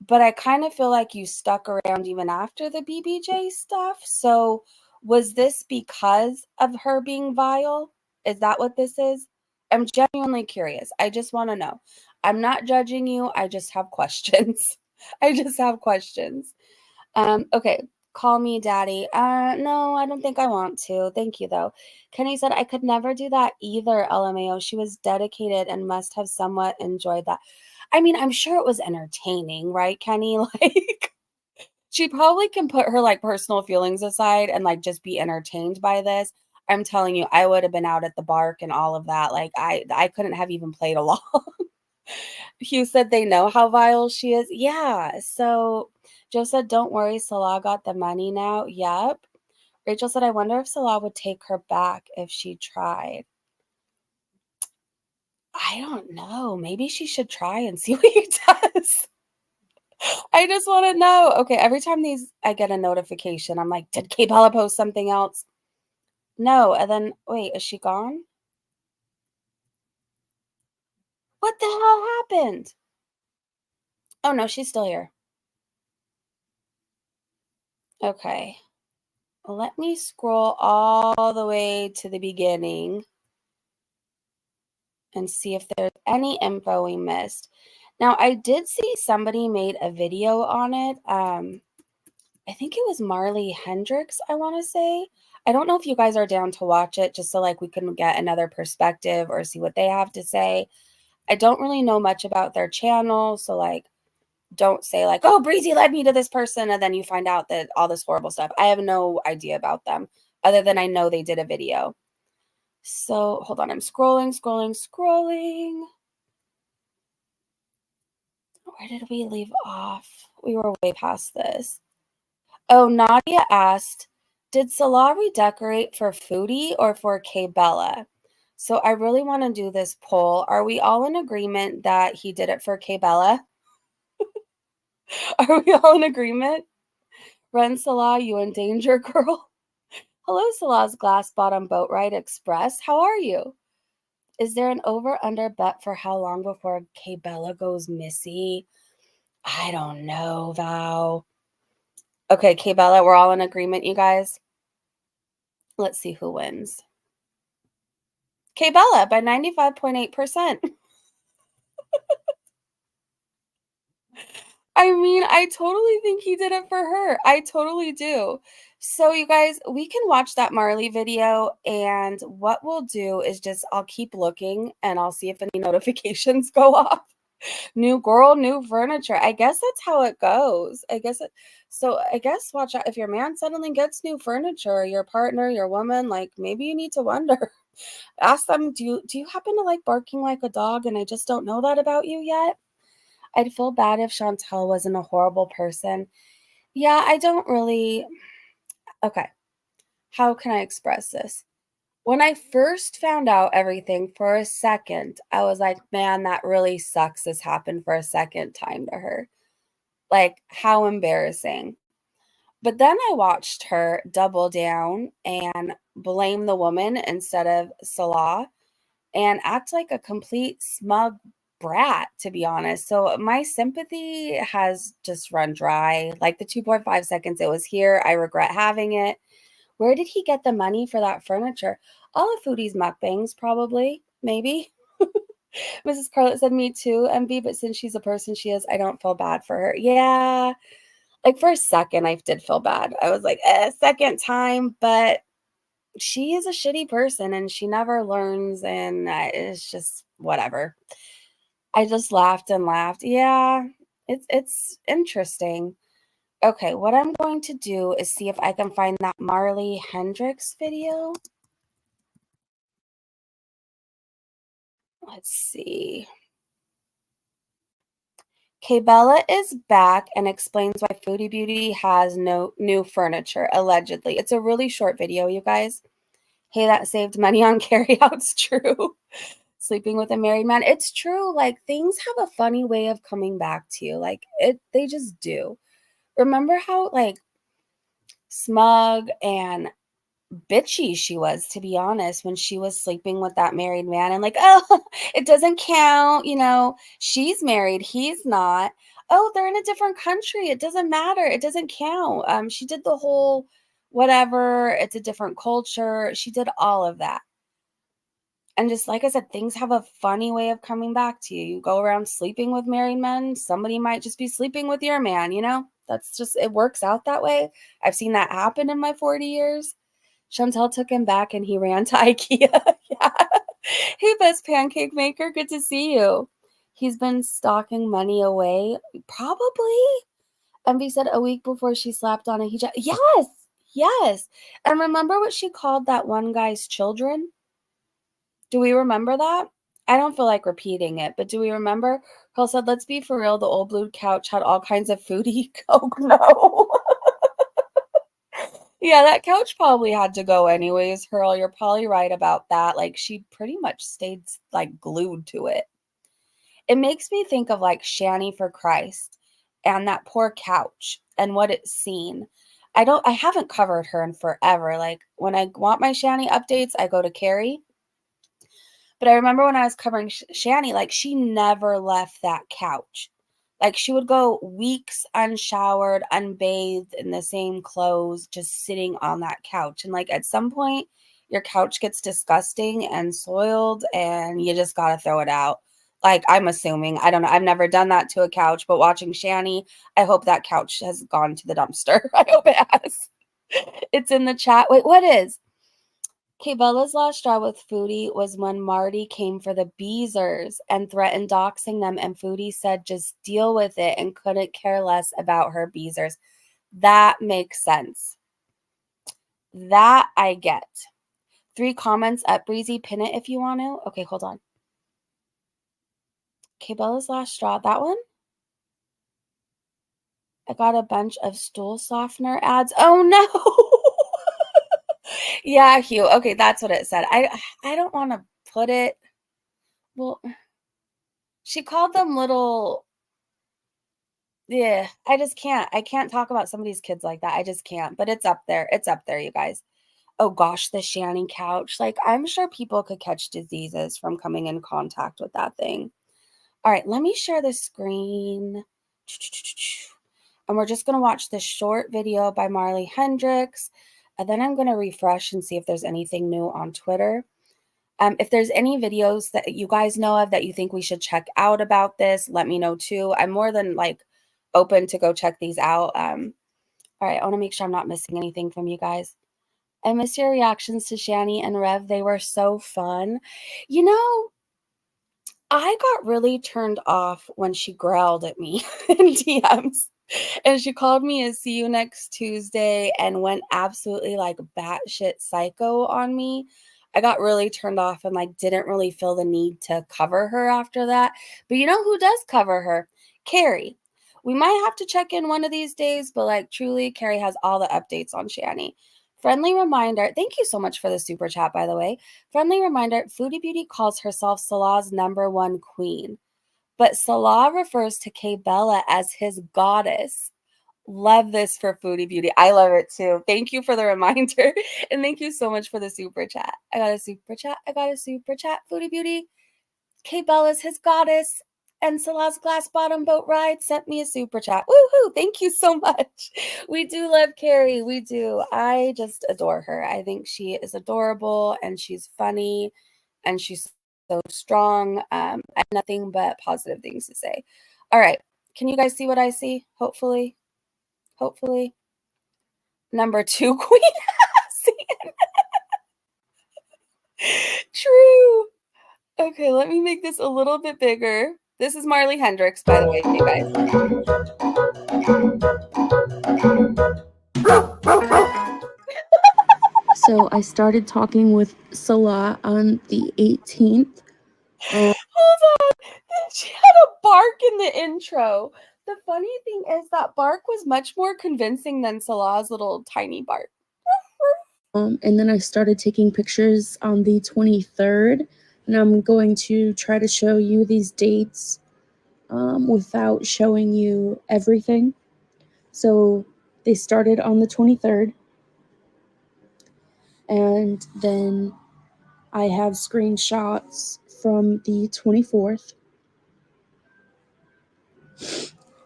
But I kind of feel like you stuck around even after the BBJ stuff. So was this because of her being vile? Is that what this is? I'm genuinely curious. I just want to know. I'm not judging you. I just have questions. I just have questions. Okay. Call me daddy. No, I don't think I want to. Thank you, though. Kenny said, I could never do that either, LMAO. She was dedicated and must have somewhat enjoyed that. I mean, I'm sure it was entertaining, right, Kenny? Like, she probably can put her, like, personal feelings aside and, like, just be entertained by this. I'm telling you, I would have been out at the bark and all of that. Like, I couldn't have even played along. Hugh said they know how vile she is. Yeah, so Joe said, don't worry, Salah got the money now. Yep. Rachel said, I wonder if Salah would take her back if she tried. I don't know. Maybe she should try and see what he does. I just want to know. Okay, every time I get a notification, I'm like, did Kaibella post something else? No. And then, wait, is she gone? What the hell happened? Oh, no, she's still here. Okay. Let me scroll all the way to the beginning and see if there's any info we missed. Now, I did see somebody made a video on it. I think it was Marley Hendricks, I want to say. I don't know if you guys are down to watch it just so like we can get another perspective or see what they have to say. I don't really know much about their channel, so like don't say like, oh, Breezy led me to this person, and then you find out that all this horrible stuff. I have no idea about them other than I know they did a video. So hold on, I'm scrolling. Where did we leave off? We were way past this. Oh, Nadia asked, did Salah redecorate for Foodie or for Kaibella? So I really want to do this poll. Are we all in agreement that he did it for Kaibella? Are we all in agreement? Run, Salah, you in danger, girl. Hello, Salah's Glass Bottom Boat Ride Express. How are you? Is there an over-under bet for how long before Kaibella goes missy? I don't know, Val. Okay, Kaibella, we're all in agreement, you guys. Let's see who wins. Kaibella by 95.8%. I mean, I totally think he did it for her. I totally do. So, you guys, we can watch that Marley video, and what we'll do is just I'll keep looking, and I'll see if any notifications go off. New girl, new furniture. I guess that's how it goes. I guess watch out if your man suddenly gets new furniture, your partner, your woman, like maybe you need to wonder. Ask them, do you happen to like barking like a dog and I just don't know that about you yet? I'd feel bad if Chantel wasn't a horrible person. Yeah, I don't really. Okay, how can I express this? When I first found out everything, for a second, I was like, man, that really sucks. This happened for a second time to her. Like, how embarrassing. But then I watched her double down and blame the woman instead of Salah and act like a complete smug brat, to be honest. So my sympathy has just run dry. Like the 2.5 seconds it was here, I regret having it. Where did he get the money for that furniture? All of Foodie's mukbangs, probably, maybe. Mrs. Carlett said, me too, MV, but since she's a person she is, I don't feel bad for her. Yeah, like for a second, I did feel bad. I was like, second time, but she is a shitty person and she never learns, and it's just whatever. I just laughed and laughed. Yeah, it's interesting. Okay, what I'm going to do is see if I can find that Marley Hendricks video. Let's see. Kaibella is back and explains why Foodie Beauty has no new furniture, allegedly. It's a really short video, you guys. Hey, that saved money on carryouts, true. Sleeping with a married man. It's true. Like, things have a funny way of coming back to you. Like, they just do. Remember how, like, smug and bitchy she was, to be honest, when she was sleeping with that married man and like, oh, it doesn't count, she's married, he's not. Oh, they're in a different country, it doesn't matter, it doesn't count. She did the whole whatever, it's a different culture, she did all of that. And just like I said, things have a funny way of coming back to you. You go around sleeping with married men, somebody might just be sleeping with your man, that's just, it works out that way. I've seen that happen in my 40 years. Chantel took him back and he ran to IKEA. Yeah. Hey, best pancake maker. Good to see you. He's been stocking money away. Probably. Envy said a week before she slapped on a hijab. Yes. Yes. And remember what she called that one guy's children? Do we remember that? I don't feel like repeating it, but do we remember? Pearl said, let's be for real. The old blue couch had all kinds of foodie. Oh, no. Yeah, that couch probably had to go anyways, Hurl. You're probably right about that. Like, she pretty much stayed, like, glued to it. It makes me think of, like, Shani for Christ and that poor couch and what it's seen. I haven't covered her in forever. Like, when I want my Shani updates, I go to Carrie. But I remember when I was covering Shani, like, she never left that couch. Like, she would go weeks unshowered, unbathed, in the same clothes, just sitting on that couch. And, like, at some point, your couch gets disgusting and soiled, and you just got to throw it out. Like, I'm assuming. I don't know. I've never done that to a couch, but watching Shani, I hope that couch has gone to the dumpster. I hope it has. It's in the chat. Wait, what is? Kaybella's last straw with Foodie was when Marty came for the Beezers and threatened doxing them, and Foodie said just deal with it and couldn't care less about her Beezers. That makes sense. That I get. 3 comments up, Breezy. Pin it if you want to. Okay, hold on. Kaybella's last straw. That one? I got a bunch of stool softener ads. Oh, no. Yeah, Hugh. Okay, that's what it said. I don't want to put it. Well, she called them little. Yeah, I just can't. I can't talk about somebody's kids like that. I just can't. But it's up there. It's up there, you guys. Oh gosh, the Shannon couch. Like, I'm sure people could catch diseases from coming in contact with that thing. All right, let me share the screen. And we're just going to watch this short video by Marley Hendricks. And then I'm going to refresh and see if there's anything new on Twitter. If there's any videos that you guys know of that you think we should check out about this, let me know too. I'm more than open to go check these out. All right, I want to make sure I'm not missing anything from you guys. I miss your reactions to Shani and Rev. They were so fun. I got really turned off when she growled at me in DMs. And she called me a see you next Tuesday and went absolutely batshit psycho on me. I got really turned off and like didn't really feel the need to cover her after that. But you know who does cover her? Carrie. We might have to check in one of these days, but like truly, Carrie has all the updates on Shani. Friendly reminder, thank you so much for the super chat, by the way. Friendly reminder, Foodie Beauty calls herself Salah's #1 queen, but Salah refers to Kaibella as his goddess. Love this for Foodie Beauty. I love it too. Thank you for the reminder. And thank you so much for the super chat. I got a super chat. Foodie Beauty. Kabella's his goddess. And Salah's glass bottom boat ride sent me a super chat. Woohoo! Thank you so much. We do love Carrie. We do. I just adore her. I think she is adorable and she's funny and she's so strong. I have nothing but positive things to say. All right. Can you guys see what I see? Hopefully. #2 queen. True. Okay, let me make this a little bit bigger. This is Marley Hendrix, by the way, you guys. So I started talking with Salah on the 18th. Hold on. She had a bark in the intro. The funny thing is that bark was much more convincing than Salah's little tiny bark. And then I started taking pictures on the 23rd, and I'm going to try to show you these dates without showing you everything. So they started on the 23rd, and then I have screenshots from the 24th,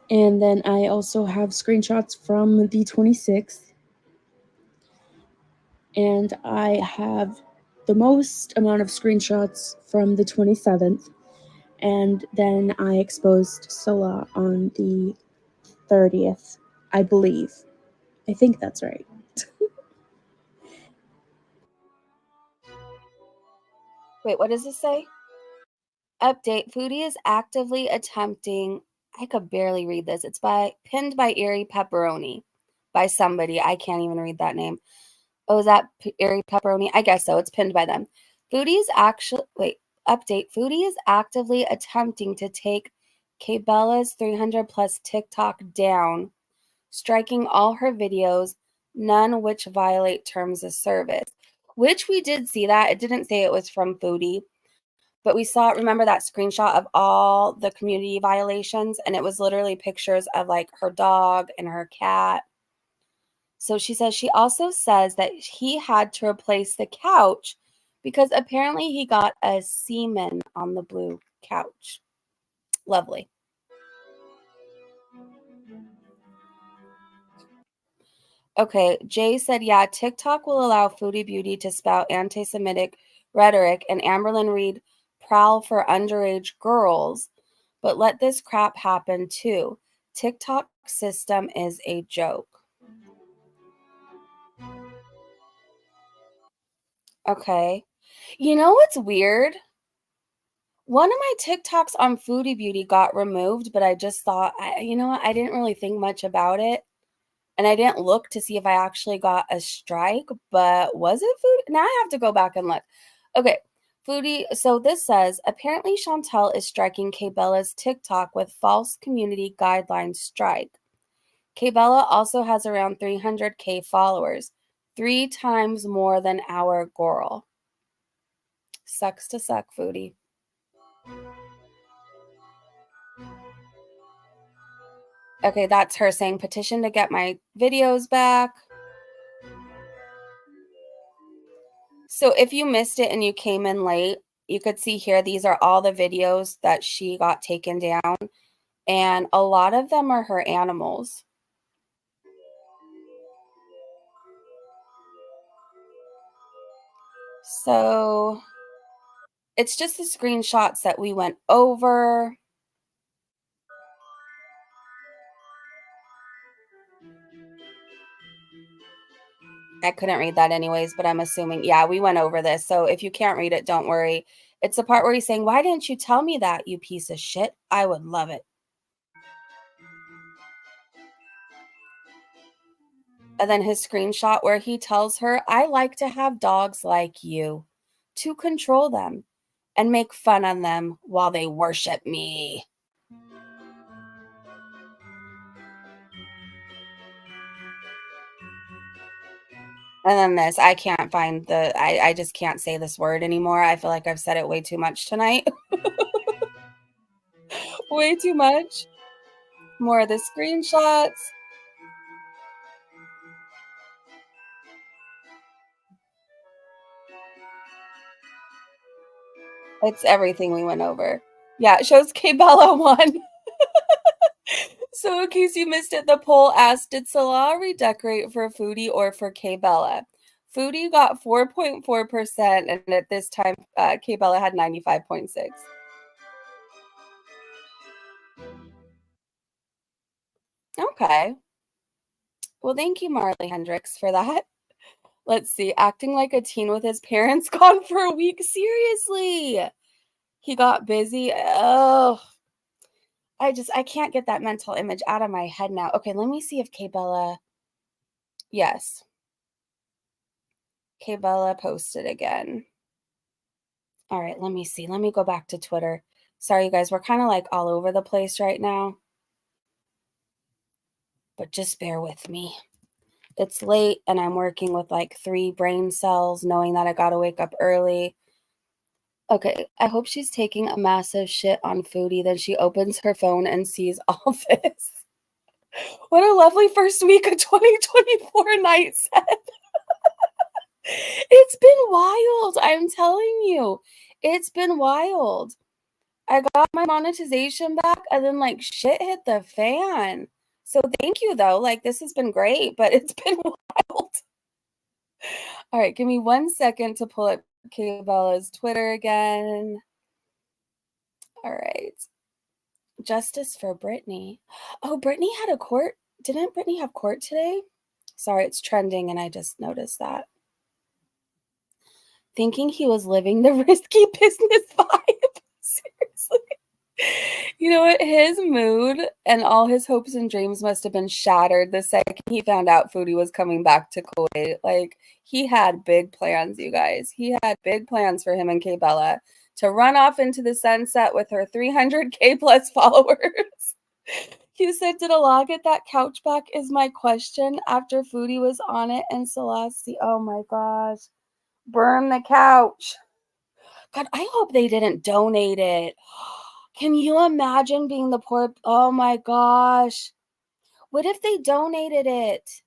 and then I also have screenshots from the 26th, and I have the most amount of screenshots from the 27th, and then I exposed Salah on the 30th, I believe. I think that's right. Wait, what does this say? Update. Foodie is actively attempting. I could barely read this. It's pinned by Erie Pepperoni by somebody. I can't even read that name. Oh, is that Erie Pepperoni? I guess so. It's pinned by them. Update. Foodie is actively attempting to take Kaibella's 300 plus TikTok down, striking all her videos, none which violate terms of service. Which we did see that. It didn't say it was from Foodie. But we saw, remember that screenshot of all the community violations? And it was literally pictures of like her dog and her cat. So she also says that he had to replace the couch because apparently he got a semen on the blue couch. Lovely. Okay, Jay said, yeah, TikTok will allow Foodie Beauty to spout anti-Semitic rhetoric and Amberlynn Reed prowl for underage girls, but let this crap happen too. TikTok system is a joke. Okay. You know what's weird? One of my TikToks on Foodie Beauty got removed, but I just thought, you know what? I didn't really think much about it. And I didn't look to see if I actually got a strike, but was it Foodie? Now I have to go back and look. Okay, Foodie. So this says, apparently Chantel is striking Kaibella's TikTok with false community guidelines strike. Kaibella also has around 300K followers, 3 times more than our girl. Sucks to suck, Foodie. Okay, that's her saying petition to get my videos back. So if you missed it and you came in late, you could see here, these are all the videos that she got taken down. And a lot of them are her animals. So it's just the screenshots that we went over. I couldn't read that anyways, but I'm assuming, yeah, we went over this. So if you can't read it, don't worry. It's the part where he's saying, why didn't you tell me that, you piece of shit? I would love it. And then his screenshot where he tells her, I like to have dogs like you. to control them and make fun of them while they worship me. And then this, I can't find I just can't say this word anymore. I feel like I've said it way too much tonight. Way too much. More of the screenshots. It's everything we went over. Yeah, it shows Kaibella won. So in case you missed it, the poll asked, did Salah redecorate for Foodie or for Kaibella? Foodie got 4.4%, and at this time, Kaibella had 95.6. Okay. Well, thank you, Marley Hendricks, for that. Let's see. Acting like a teen with his parents gone for a week. Seriously. He got busy. Oh, I can't get that mental image out of my head now. Okay, let me see if Kaibella. Yes. Kaibella posted again. All right, let me see. Let me go back to Twitter. Sorry, you guys. We're kind of like all over the place right now. But just bear with me. It's late and I'm working with like 3 brain cells, knowing that I got to wake up early. Okay, I hope she's taking a massive shit on Foodie. Then she opens her phone and sees all this. What a lovely first week of 2024, Night said. It's been wild. I'm telling you. It's been wild. I got my monetization back and then like shit hit the fan. So thank you though. Like this has been great, but it's been wild. All right, give me 1 second to pull up Kaibella's Twitter again. All right. Justice for Brittany. Oh, Brittany had a court. Didn't Brittany have court today? Sorry, it's trending and I just noticed that. Thinking he was living the risky business vibe. Seriously. You know what? His mood and all his hopes and dreams must have been shattered the second he found out Foodie was coming back to Kuwait. Like, he had big plans, you guys. He had big plans for him and Kaibella to run off into the sunset with her 300K plus followers. He said, did Allah get that couch back is my question after Foodie was on it and Selassie. Oh my gosh. Burn the couch. God, I hope they didn't donate it. Can you imagine being the poor? Oh my gosh. What if they donated it?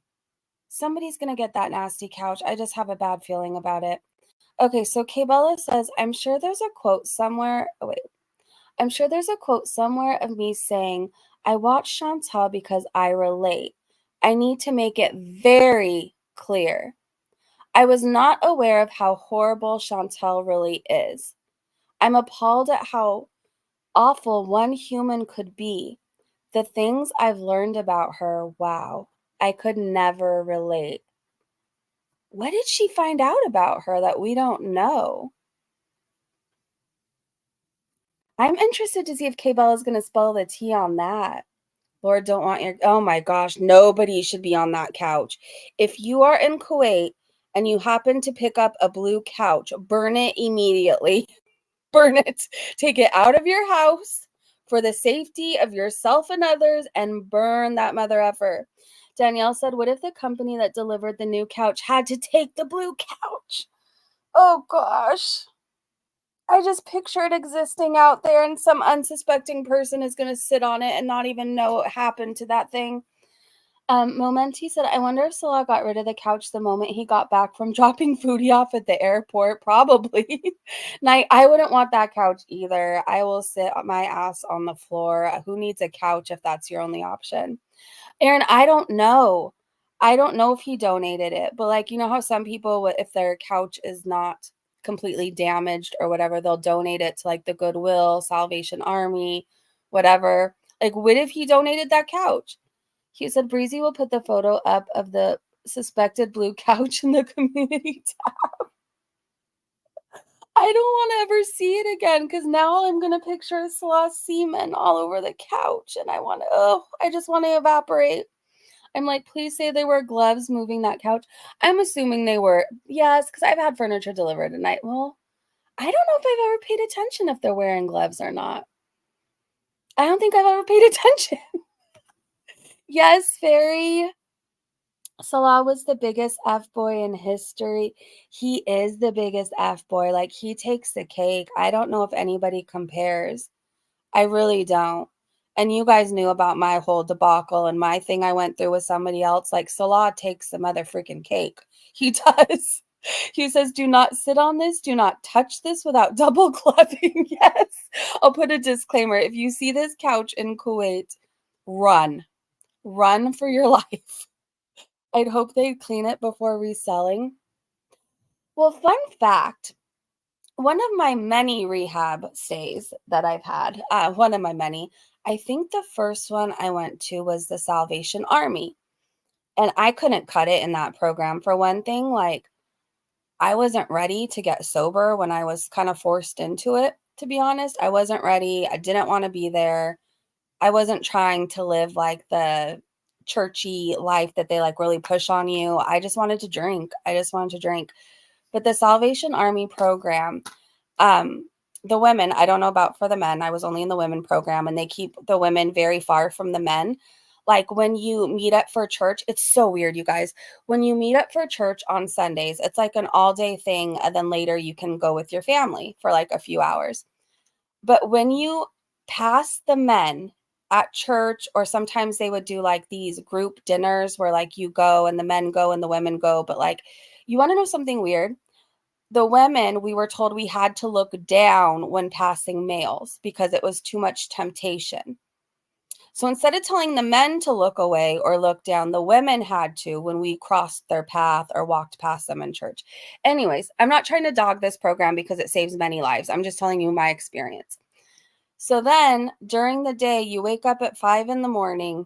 Somebody's going to get that nasty couch. I just have a bad feeling about it. Okay, so Kaibella says, I'm sure there's a quote somewhere. Oh, wait. I'm sure there's a quote somewhere of me saying, I watch Chantal because I relate. I need to make it very clear. I was not aware of how horrible Chantal really is. I'm appalled at how awful one human could be. The things I've learned about her, wow, I could never relate. What did she find out about her that we don't know? I'm interested to see if Kaibella is going to spill the tea on that. Lord, don't want your... Oh my gosh, nobody should be on that couch. If you are in Kuwait and you happen to pick up a blue couch, burn it immediately. Burn it. Take it out of your house for the safety of yourself and others and burn that mother effer. Danielle said, what if the company that delivered the new couch had to take the blue couch? Oh gosh. I just picture it existing out there and some unsuspecting person is going to sit on it and not even know what happened to that thing. Momenti said, I wonder if Salah got rid of the couch the moment he got back from dropping Foodie off at the airport. Probably. Night, I wouldn't want that couch either. I will sit my ass on the floor. Who needs a couch if that's your only option? Aaron, I don't know. I don't know if he donated it, but like, you know how some people, if their couch is not completely damaged or whatever, they'll donate it to like the Goodwill, Salvation Army, whatever. Like, what if he donated that couch? He said Breezy will put the photo up of the suspected blue couch in the community tab. I don't want to ever see it again because now I'm going to picture Salah semen all over the couch and I just want to evaporate. I'm like, please say they were gloves moving that couch. I'm assuming they were. Yes, because I've had furniture delivered and well, I don't know if I've ever paid attention if they're wearing gloves or not. I don't think I've ever paid attention. Yes, Fairy. Salah was the biggest F-boy in history. He is the biggest F-boy. Like, he takes the cake. I don't know if anybody compares. I really don't. And you guys knew about my whole debacle and my thing I went through with somebody else. Like, Salah takes the mother freaking cake. He does. He says, do not sit on this. Do not touch this without double clubbing. Yes. I'll put a disclaimer. If you see this couch in Kuwait, run. Run for your life. I'd hope they clean it before reselling. Well, fun fact, one of my many rehab stays that I've had, one of my many, I think the first one I went to was the Salvation Army. And I couldn't cut it in that program. For one thing, like, I wasn't ready to get sober when I was kind of forced into it, to be honest. I wasn't ready. I didn't want to be there. I wasn't trying to live like the churchy life that they like really push on you. I just wanted to drink. I just wanted to drink. But the Salvation Army program, the women, I don't know about for the men. I was only in the women program, and they keep the women very far from the men. Like, when you meet up for church, it's so weird, you guys. When you meet up for church on Sundays, it's like an all-day thing, and then later you can go with your family for like a few hours. But when you pass the men at church, or sometimes they would do like these group dinners where like you go and the men go and the women go. But like, you want to know something weird? The women, we were told we had to look down when passing males because it was too much temptation. So instead of telling the men to look away or look down, the women had to when we crossed their path or walked past them in church. Anyways, I'm not trying to dog this program because it saves many lives. I'm just telling you my experience. So then during the day, you wake up at 5 in the morning.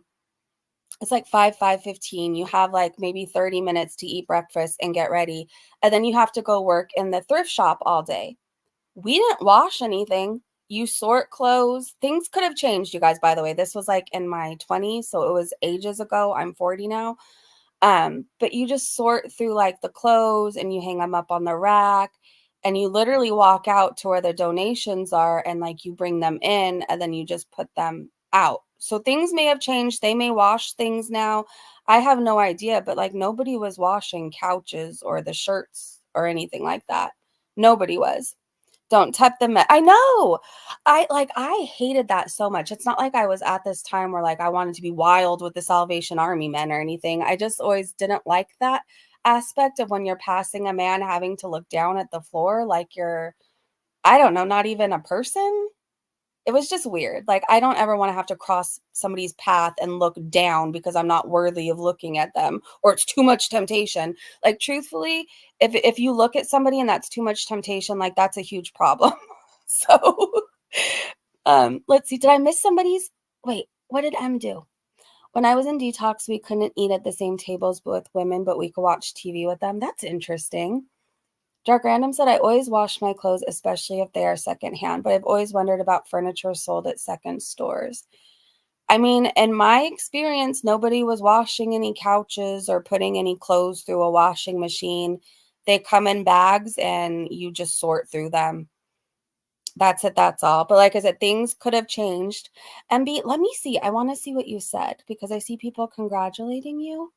It's like 5:15. You have like maybe 30 minutes to eat breakfast and get ready. And then you have to go work in the thrift shop all day. We didn't wash anything. You sort clothes. Things could have changed, you guys, by the way. This was like in my 20s, so it was ages ago. I'm 40 now. But you just sort through like the clothes and you hang them up on the rack, and you literally walk out to where the donations are, and like you bring them in and then you just put them out. So things may have changed. They may wash things now. I have no idea, but like nobody was washing couches or the shirts or anything like that. Nobody was. Don't tip them. I know. I hated that so much. It's not like I was at this time where like I wanted to be wild with the Salvation Army men or anything. I just always didn't like that aspect of when you're passing a man having to look down at the floor like you're, I don't know, not even a person. It was just weird. Like, I don't ever want to have to cross somebody's path and look down because I'm not worthy of looking at them, or it's too much temptation. Like, truthfully, if you look at somebody and that's too much temptation, like, that's a huge problem. So, let's see. Did I miss somebody's? Wait, what did M do? When I was in detox, we couldn't eat at the same tables with women, but we could watch TV with them. That's interesting. Dark Random said, I always wash my clothes, especially if they are secondhand, but I've always wondered about furniture sold at second stores. I mean, in my experience, nobody was washing any couches or putting any clothes through a washing machine. They come in bags and you just sort through them. That's it. That's all. But like I said, things could have changed. MB, let me see. I want to see what you said because I see people congratulating you.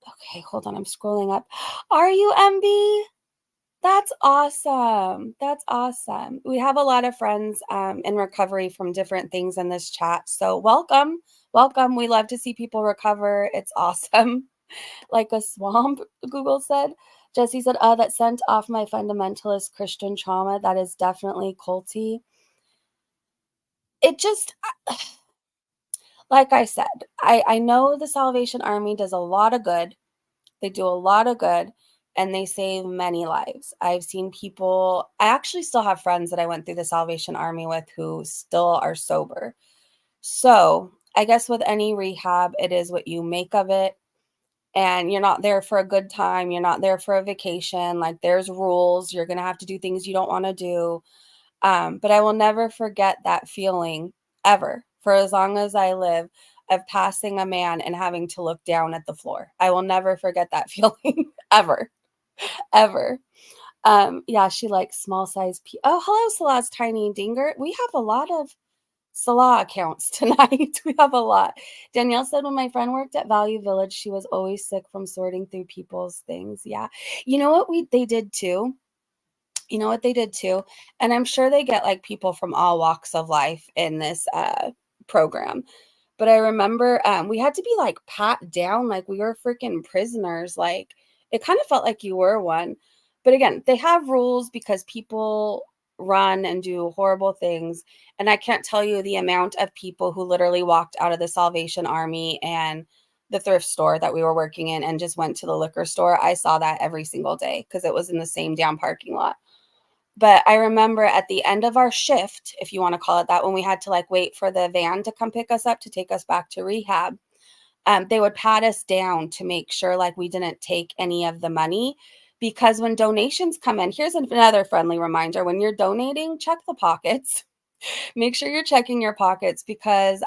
Okay, hold on. I'm scrolling up. Are you MB? That's awesome. That's awesome. We have a lot of friends in recovery from different things in this chat. So welcome. Welcome. We love to see people recover. It's awesome. Like a swamp, Google said. Jesse said, that sent off my fundamentalist Christian trauma. That is definitely culty. It just, like I said, I know the Salvation Army does a lot of good. They do a lot of good, and they save many lives. I've seen people, I actually still have friends that I went through the Salvation Army with who still are sober. So I guess with any rehab, it is what you make of it. And you're not there for a good time. You're not there for a vacation. Like, there's rules. You're going to have to do things you don't want to do. But I will never forget that feeling ever, for as long as I live, of passing a man and having to look down at the floor. I will never forget that feeling ever, ever. Yeah, she likes small size. Oh, hello, Salah's Tiny Dinger. We have a lot of Salah accounts tonight. We have a lot. Danielle said when my friend worked at Value Village, she was always sick from sorting through people's things. Yeah. You know what they did too? You know what they did too? And I'm sure they get like people from all walks of life in this program. But I remember we had to be like pat down like we were freaking prisoners. Like it kind of felt like you were one. But again, they have rules because people run and do horrible things. And I can't tell you the amount of people who literally walked out of the Salvation Army and the thrift store that we were working in and just went to the liquor store. I saw that every single day because it was in the same damn parking lot. But I remember at the end of our shift, if you want to call it that, when we had to like wait for the van to come pick us up to take us back to rehab, they would pat us down to make sure like we didn't take any of the money. Because when donations come in, here's another friendly reminder: when you're donating, check the pockets. Make sure you're checking your pockets because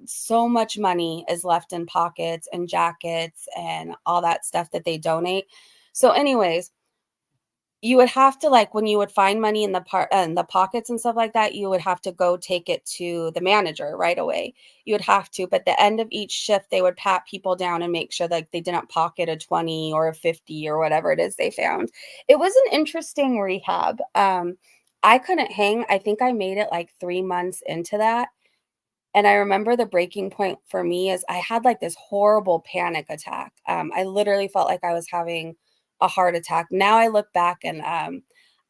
so much money is left in pockets and jackets and all that stuff that they donate. So, anyways, you would have to like when you would find money in the pockets and stuff like that, you would have to go take it to the manager right away. You would have to, but the end of each shift, they would pat people down and make sure that they didn't pocket a 20 or a 50 or whatever it is they found. It was an interesting rehab. I couldn't hang. I think I made it like 3 months into that. And I remember the breaking point for me is I had like this horrible panic attack. I literally felt like I was having a heart attack. Now I look back and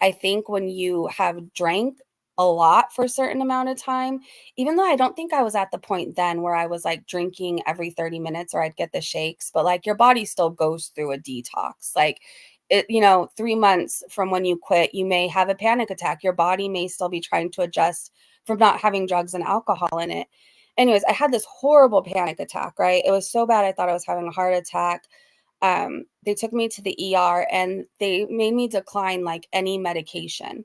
I think when you have drank a lot for a certain amount of time, even though I don't think I was at the point then where I was like drinking every 30 minutes or I'd get the shakes, but like your body still goes through a detox. Like it, 3 months from when you quit, you may have a panic attack. Your body may still be trying to adjust from not having drugs and alcohol in it. Anyways, I had this horrible panic attack, right? It was so bad I thought I was having a heart attack. They took me to the ER and they made me decline like any medication.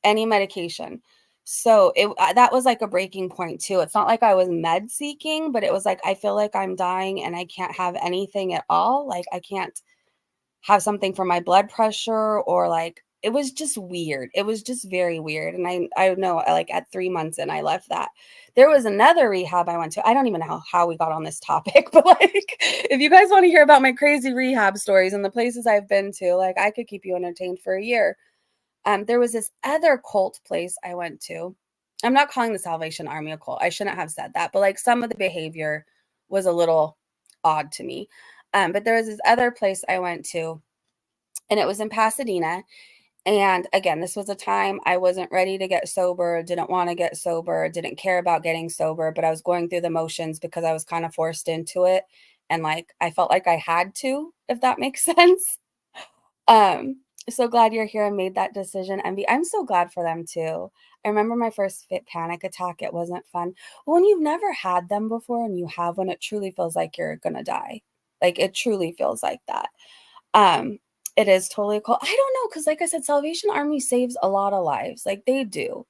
Any medication. So that was like a breaking point too. It's not like I was med seeking, but it was like I feel like I'm dying and I can't have anything at all. Like I can't have something for my blood pressure or like it was just weird. It was just very weird. And I know like at 3 months in, I left that. There was another rehab I went to. I don't even know how we got on this topic, but like if you guys want to hear about my crazy rehab stories and the places I've been to, like I could keep you entertained for a year. There was this other cult place I went to. I'm not calling the Salvation Army a cult. I shouldn't have said that, but like some of the behavior was a little odd to me. But there was this other place I went to, and it was in Pasadena. And again, this was a time I wasn't ready to get sober, didn't want to get sober, didn't care about getting sober, but I was going through the motions because I was kind of forced into it. And like I felt like I had to, if that makes sense. Um, so glad you're here and made that decision, Envy. I'm so glad for them too. I remember my first fit panic attack. It wasn't fun. When you've never had them before and you have one, it truly feels like you're gonna die. Like it truly feels like that. Um, it is totally cool. I don't know, because like I said, Salvation Army saves a lot of lives. Like they do.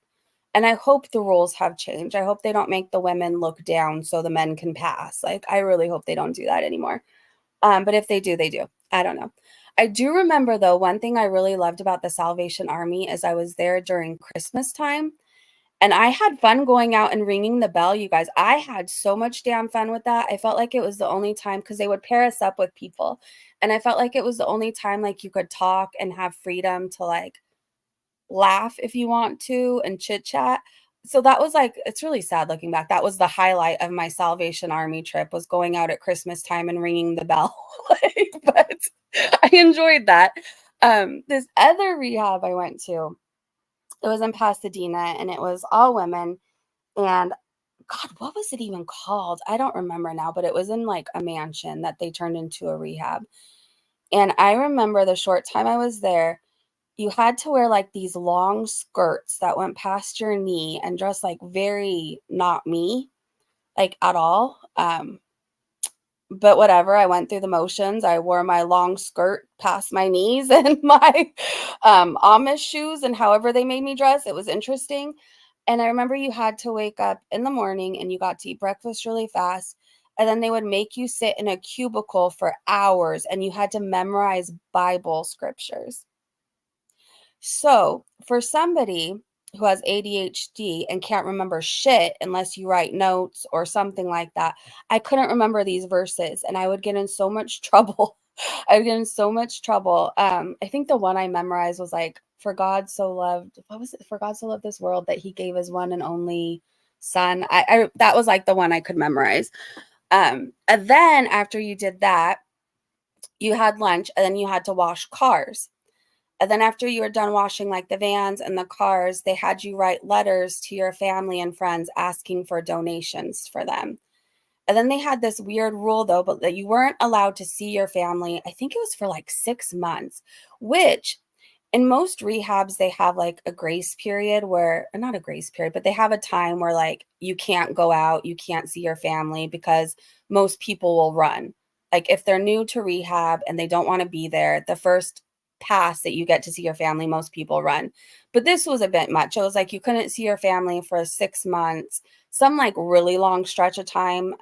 And I hope the rules have changed. I hope they don't make the women look down so the men can pass. Like I really hope they don't do that anymore. But if they do, they do. I don't know. I do remember though, one thing I really loved about the Salvation Army is I was there during Christmas time and I had fun going out and ringing the bell, you guys. I had so much damn fun with that. I felt like it was the only time because they would pair us up with people. And I felt like it was the only time like you could talk and have freedom to like laugh if you want to and chit chat. So that was like, it's really sad looking back. That was the highlight of my Salvation Army trip was going out at Christmas time and ringing the bell. Like, but I enjoyed that. This other rehab I went to, it was in Pasadena and it was all women. And God, what was it even called? I don't remember now, but it was in like a mansion that they turned into a rehab. And I remember the short time I was there, you had to wear like these long skirts that went past your knee and dress like very not me, like at all. But whatever, I went through the motions. I wore my long skirt past my knees and my Amish shoes and however they made me dress. It was interesting. And I remember you had to wake up in the morning and you got to eat breakfast really fast. And then they would make you sit in a cubicle for hours and you had to memorize Bible scriptures. So for somebody who has ADHD and can't remember shit unless you write notes or something like that, I couldn't remember these verses and I would get in so much trouble. I would get in so much trouble. I think the one I memorized was like, for God so loved, what was it? For God so loved this world that he gave his one and only son. I that was like the one I could memorize. And then after you did that, you had lunch and then you had to wash cars. And then after you were done washing like the vans and the cars, they had you write letters to your family and friends asking for donations for them. And then they had this weird rule though, but that you weren't allowed to see your family. I think it was for like 6 months, which in most rehabs, they have like a grace period where, not a grace period, but they have a time where like you can't go out, you can't see your family because most people will run. Like if they're new to rehab and they don't want to be there, the first pass that you get to see your family, most people run. But this was a bit much. It was like you couldn't see your family for 6 months, some like really long stretch of time.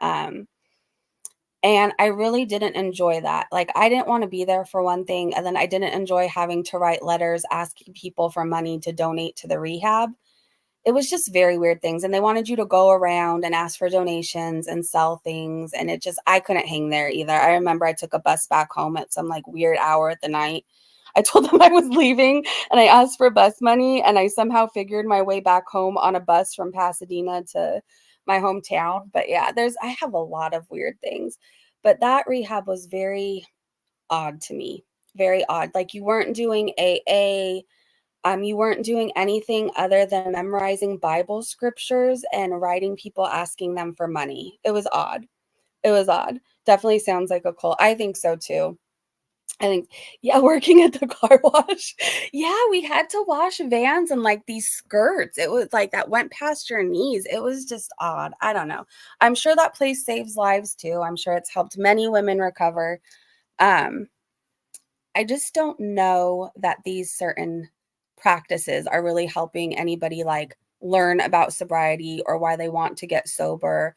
And I really didn't enjoy that. Like, I didn't want to be there for one thing, and then I didn't enjoy having to write letters asking people for money to donate to the rehab. It was just very weird things, and they wanted you to go around and ask for donations and sell things, and it just I couldn't hang there either. I remember I took a bus back home at some, like, weird hour at the night. I told them I was leaving, and I asked for bus money, and I somehow figured my way back home on a bus from Pasadena to my hometown. But, yeah, I have a lot of weird things. But that rehab was very odd to me, very odd. Like, you weren't doing AA, you weren't doing anything other than memorizing Bible scriptures and writing people asking them for money. It was odd. It was odd. Definitely sounds like a cult. I think so too. I think, yeah, working at the car wash. Yeah, we had to wash vans and like these skirts. It was like that went past your knees. It was just odd. I don't know. I'm sure that place saves lives too. I'm sure it's helped many women recover. Um, I just don't know that these certain practices are really helping anybody like learn about sobriety or why they want to get sober.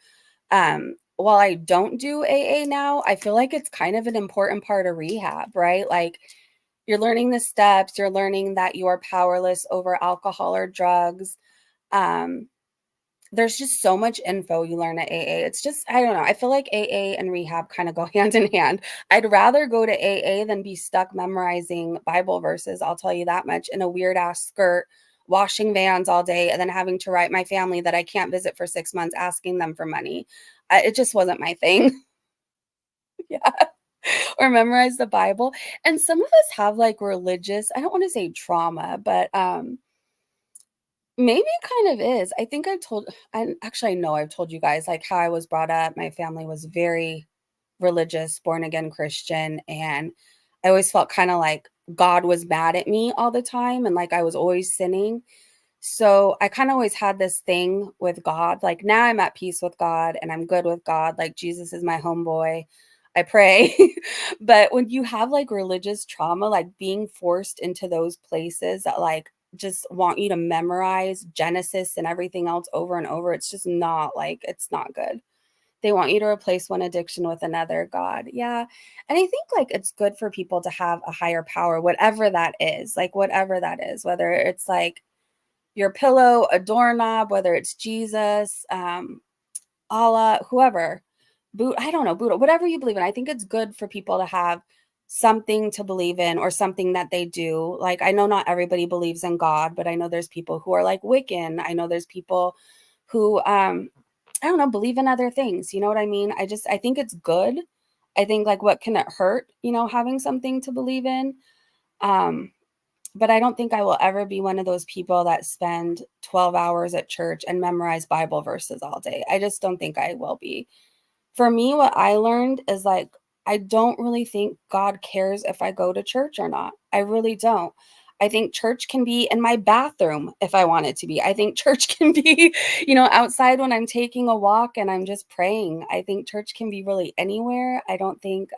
While I don't do AA now, I feel like it's kind of an important part of rehab, right? Like you're learning the steps, you're learning that you're powerless over alcohol or drugs. Um, there's just so much info you learn at AA. It's just, I don't know. I feel like AA and rehab kind of go hand in hand. I'd rather go to AA than be stuck memorizing Bible verses. I'll tell you that much in a weird ass skirt, washing vans all day, and then having to write my family that I can't visit for 6 months asking them for money. It just wasn't my thing. Yeah. Or memorize the Bible. And some of us have like religious, I don't want to say trauma, but maybe it kind of is. I think I know I've told you guys like how I was brought up. My family was very religious, born again Christian, and I always felt kind of like God was mad at me all the time and like I was always sinning. So I kind of always had this thing with God. Like now I'm at peace with God and I'm good with God. Like Jesus is my homeboy. I pray. But when you have like religious trauma, like being forced into those places that like just want you to memorize Genesis and everything else over and over, it's just not like, it's not good. They want you to replace one addiction with another. God. Yeah. And I think like it's good for people to have a higher power, whatever that is, like whatever that is, whether it's like your pillow, a doorknob, whether it's Jesus, Allah, whoever, I don't know, Buddha, whatever you believe in. I think it's good for people to have something to believe in or something that they do. Like, I know not everybody believes in God, but I know there's people who are like Wiccan. I know there's people who, I don't know, believe in other things. You know what I mean? I think it's good. I think like what can it hurt, having something to believe in? Um, but I don't think I will ever be one of those people that spend 12 hours at church and memorize Bible verses all day. I just don't think I will be. For me, what I learned is like, I don't really think God cares if I go to church or not. I really don't. I think church can be in my bathroom if I want it to be. I think church can be, outside when I'm taking a walk and I'm just praying. I think church can be really anywhere. I don't think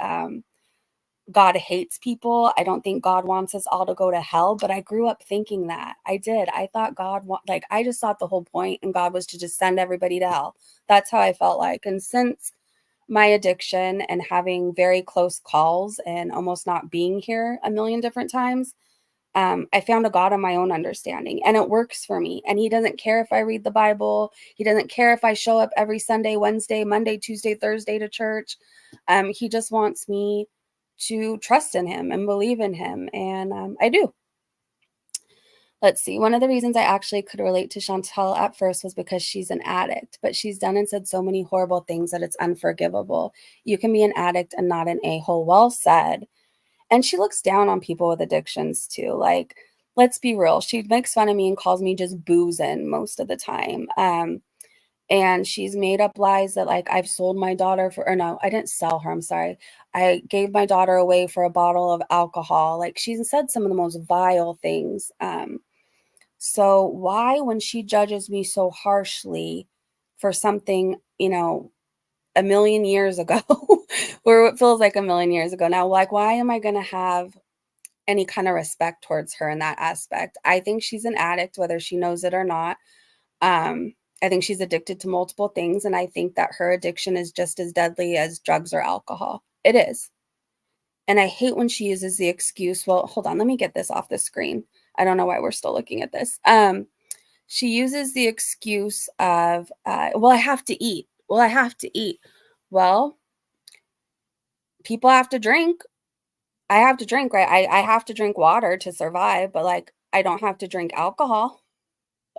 God hates people. I don't think God wants us all to go to hell, but I grew up thinking that. I did. I thought I just thought the whole point in God was to just send everybody to hell. That's how I felt like. And since my addiction and having very close calls and almost not being here a million different times, I found a God of my own understanding, and it works for me. And he doesn't care if I read the Bible. He doesn't care if I show up every Sunday, Wednesday, Monday, Tuesday, Thursday to church. He just wants me to trust in him and believe in him. And I do. Let's see. One of the reasons I actually could relate to Chantal at first was because she's an addict, but she's done and said so many horrible things that it's unforgivable. You can be an addict and not an a-hole. Well said. And she looks down on people with addictions too. Like, let's be real. She makes fun of me and calls me just boozing most of the time. And she's made up lies that, like, I've sold my daughter for, or no, I didn't sell her. I'm sorry. I gave my daughter away for a bottle of alcohol. Like, she's said some of the most vile things. So why, when she judges me so harshly for something, a million years ago, or it feels like a million years ago now, like, why am I going to have any kind of respect towards her in that aspect? I think she's an addict, whether she knows it or not. I think she's addicted to multiple things, and I think that her addiction is just as deadly as drugs or alcohol. It is. And I hate when she uses the excuse, well, hold on, let me get this off the screen. I don't know why we're still looking at this. She uses the excuse of, well, I have to eat. Well, I have to eat. Well, people have to drink. I have to drink, right? I have to drink water to survive, but like, I don't have to drink alcohol.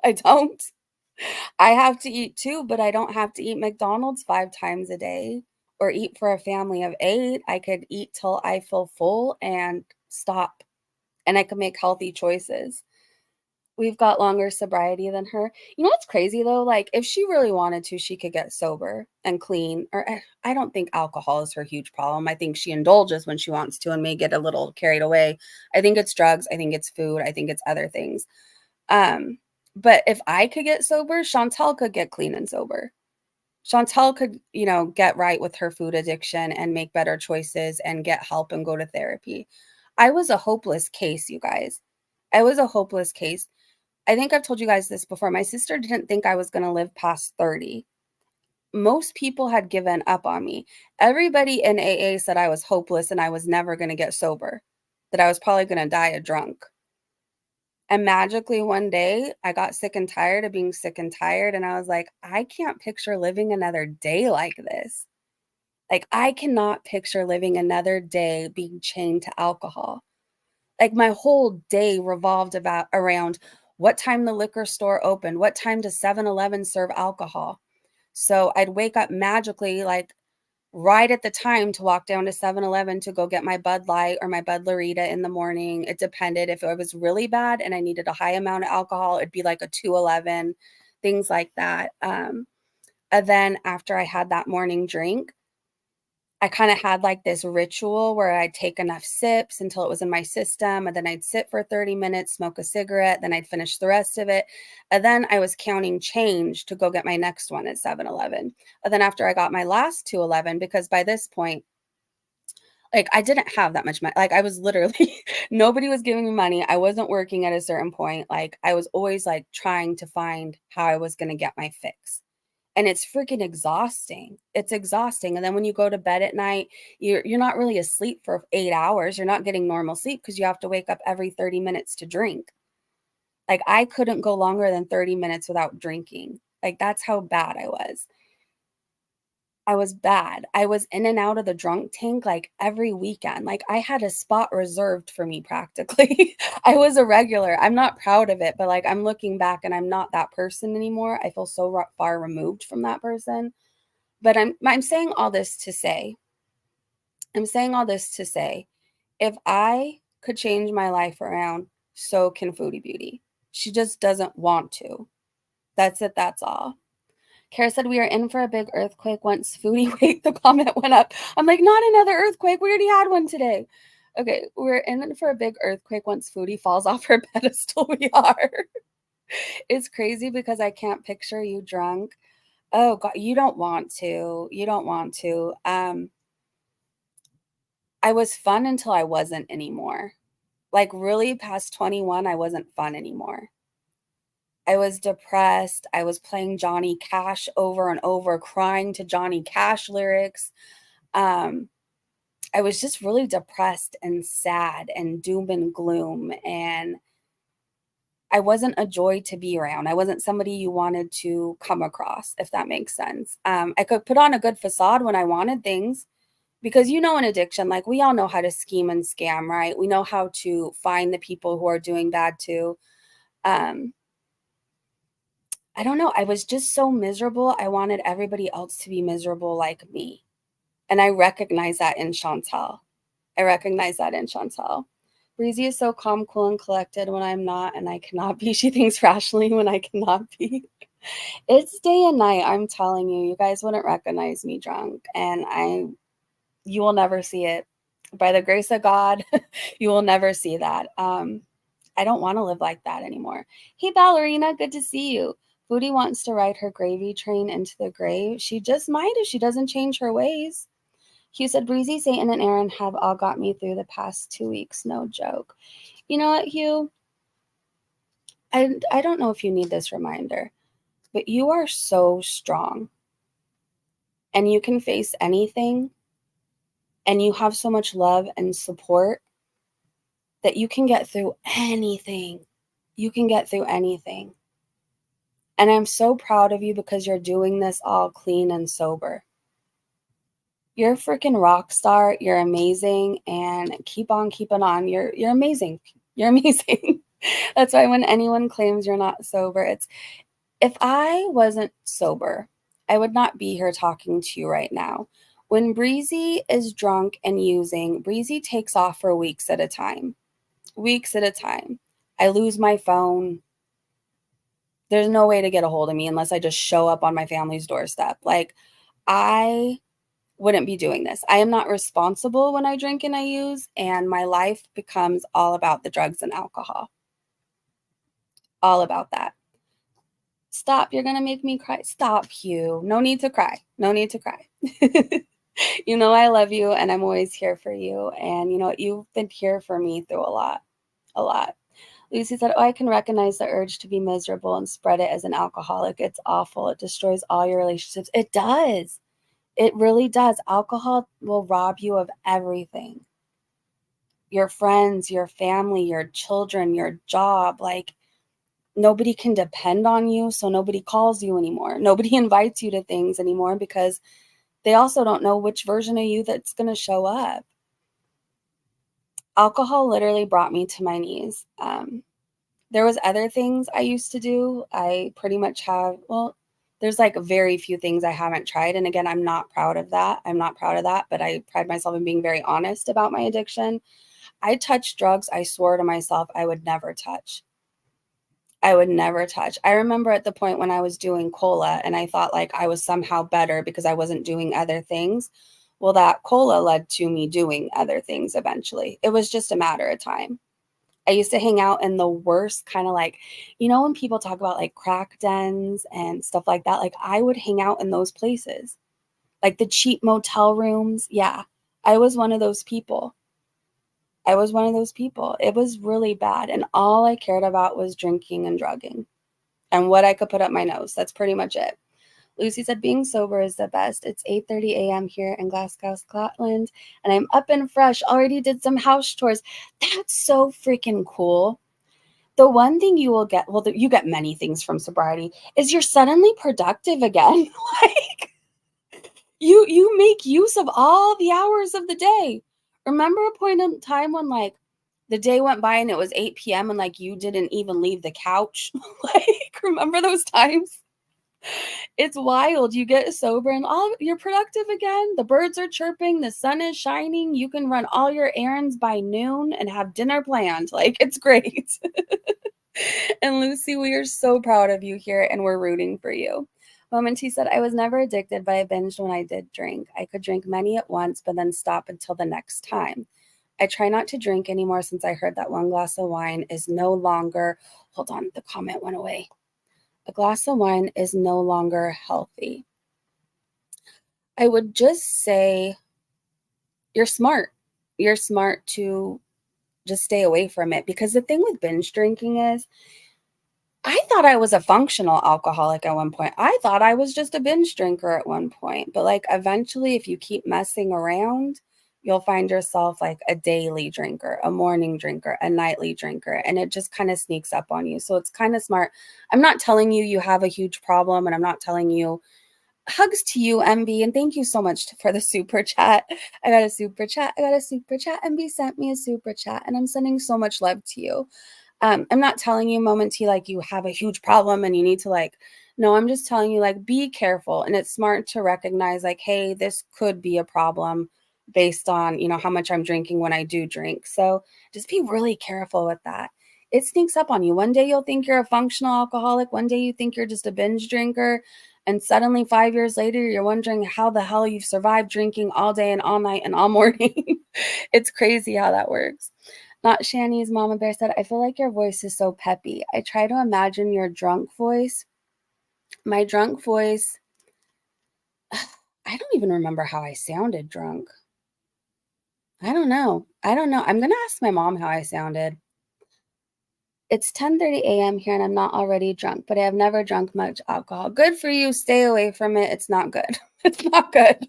I don't. I have to eat too, but I don't have to eat McDonald's 5 times a day or eat for a family of 8. I could eat till I feel full and stop, and I could make healthy choices. We've got longer sobriety than her. You know what's crazy though? Like, if she really wanted to, she could get sober and clean. Or I don't think alcohol is her huge problem. I think she indulges when she wants to and may get a little carried away. I think it's drugs. I think it's food. I think it's other things. But if I could get sober, Chantal could get clean and sober. Chantal could, get right with her food addiction and make better choices and get help and go to therapy. I was a hopeless case, you guys. I was a hopeless case. I think I've told you guys this before. My sister didn't think I was going to live past 30. Most people had given up on me. Everybody in AA said I was hopeless and I was never going to get sober, that I was probably going to die a drunk. And magically one day I got sick and tired of being sick and tired. And I was like, I can't picture living another day like this. Like, I cannot picture living another day being chained to alcohol. Like, my whole day revolved around what time the liquor store opened, what time does 7-Eleven serve alcohol. So I'd wake up magically, like, right at the time to walk down to 7-Eleven to go get my Bud Light or my Bud Lorita in the morning. It depended. If it was really bad and I needed a high amount of alcohol, it'd be like a 211, things like that. And then after I had that morning drink, I kind of had like this ritual where I'd take enough sips until it was in my system, and then I'd sit for 30 minutes, smoke a cigarette, then I'd finish the rest of it. And then I was counting change to go get my next one at 7-Eleven. And then after I got my last 211, because by this point, like, I didn't have that much money. Like, I was literally, nobody was giving me money. I wasn't working at a certain point. Like, I was always like trying to find how I was going to get my fix. And it's freaking exhausting. It's exhausting. And then when you go to bed at night, you're not really asleep for 8 hours. You're not getting normal sleep because you have to wake up every 30 minutes to drink. Like, I couldn't go longer than 30 minutes without drinking. Like, that's how bad I was. I was bad. I was in and out of the drunk tank like every weekend. Like, I had a spot reserved for me practically. I was a regular. I'm not proud of it, but like, I'm looking back and I'm not that person anymore. I feel so far removed from that person. But I'm saying all this to say, if I could change my life around, so can Foodie Beauty. She just doesn't want to. That's it. That's all. Kara said, we are in for a big earthquake once Foodie wait, the comment went up. I'm like, not another earthquake. We already had one today. Okay, we're in for a big earthquake once Foodie falls off her pedestal. We are. It's crazy because I can't picture you drunk. Oh God, you don't want to. You don't want to. I was fun until I wasn't anymore. Like, really past 21, I wasn't fun anymore. I was depressed. I was playing Johnny Cash over and over, crying to Johnny Cash lyrics. I was just really depressed and sad and doom and gloom, and I wasn't a joy to be around. I wasn't somebody you wanted to come across, if that makes sense. I could put on a good facade when I wanted things, because in addiction, like, we all know how to scheme and scam, right? We know how to find the people who are doing bad too. I don't know. I was just so miserable. I wanted everybody else to be miserable like me. And I recognize that in Chantel. Breezy is so calm, cool, and collected when I'm not, and I cannot be. She thinks rationally when I cannot be. It's day and night, I'm telling you. You guys wouldn't recognize me drunk, and you will never see it. By the grace of God, you will never see that. I don't want to live like that anymore. Hey, Ballerina, good to see you. Foodie wants to ride her gravy train into the grave. She just might if she doesn't change her ways. Hugh said, Breezy, Satan, and Aaron have all got me through the past 2 weeks. No joke. You know what, Hugh? I don't know if you need this reminder, but you are so strong. And you can face anything. And you have so much love and support that you can get through anything. You can get through anything. And I'm so proud of you because you're doing this all clean and sober. You're a freaking rock star. You're amazing, and keep on keeping on. You're amazing. You're amazing. That's why when anyone claims you're not sober, if I wasn't sober, I would not be here talking to you right now. When Breezy is drunk and using, Breezy takes off for weeks at a time. Weeks at a time. I lose my phone. There's no way to get a hold of me unless I just show up on my family's doorstep. Like, I wouldn't be doing this. I am not responsible when I drink and I use, and my life becomes all about the drugs and alcohol. All about that. Stop, you're going to make me cry. Stop, Hugh. No need to cry. No need to cry. I love you, and I'm always here for you. And you've been here for me through a lot. A lot. Lucy said, I can recognize the urge to be miserable and spread it as an alcoholic. It's awful. It destroys all your relationships. It does. It really does. Alcohol will rob you of everything. Your friends, your family, your children, your job. Like, nobody can depend on you, so nobody calls you anymore. Nobody invites you to things anymore because they also don't know which version of you that's going to show up. Alcohol literally brought me to my knees. There was other things I used to do. I pretty much have, there's like very few things I haven't tried. And again, I'm not proud of that. But I pride myself in being very honest about my addiction. I touched drugs I swore to myself I would never touch. I remember at the point when I was doing cola and I thought like I was somehow better because I wasn't doing other things. Well, that cola led to me doing other things eventually. It was just a matter of time. I used to hang out in the worst kind of like, when people talk about like crack dens and stuff like that, like I would hang out in those places, like the cheap motel rooms. Yeah, I was one of those people. It was really bad. And all I cared about was drinking and drugging and what I could put up my nose. That's pretty much it. Lucy said, being sober is the best. It's 8:30 a.m. here in Glasgow, Scotland, and I'm up and fresh. Already did some house chores. That's so freaking cool. The one thing you will get, you get many things from sobriety, is you're suddenly productive again. Like, you make use of all the hours of the day. Remember a point in time when like the day went by and it was 8 p.m. and like you didn't even leave the couch? Like, remember those times? It's wild. You get sober and you're productive again. The birds are chirping. The sun is shining. You can run all your errands by noon and have dinner planned. Like, it's great. And Lucy, we are so proud of you here and we're rooting for you. Moment, he said, I was never addicted, but I binged when I did drink. I could drink many at once, but then stop until the next time. I try not to drink anymore since I heard that one glass of wine is no longer, hold on, the comment went away. A glass of wine is no longer healthy. I would just say you're smart. You're smart to just stay away from it, because the thing with binge drinking is I thought I was a functional alcoholic at one point. I thought I was just a binge drinker at one point. But like eventually, if you keep messing around, you'll find yourself like a daily drinker, a morning drinker, a nightly drinker, and it just kind of sneaks up on you. So it's kind of smart. I'm not telling you you have a huge problem, and I'm not telling you, hugs to you, MB, and thank you so much for the super chat. I got a super chat. MB sent me a super chat, and I'm sending so much love to you. I'm not telling you, Moment T, like you have a huge problem and you need to like, no, I'm just telling you, like, be careful. And it's smart to recognize, like, hey, this could be a problem based on, how much I'm drinking when I do drink. So just be really careful with that. It sneaks up on you. One day you'll think you're a functional alcoholic. One day you think you're just a binge drinker. And suddenly 5 years later, you're wondering how the hell you've survived drinking all day and all night and all morning. It's crazy how that works. Not Shani's Mama Bear said, I feel like your voice is so peppy. I try to imagine your drunk voice. My drunk voice, I don't even remember how I sounded drunk. I don't know. I'm going to ask my mom how I sounded. It's 10:30 a.m. here and I'm not already drunk, but I have never drunk much alcohol. Good for you. Stay away from it. It's not good. It's not good.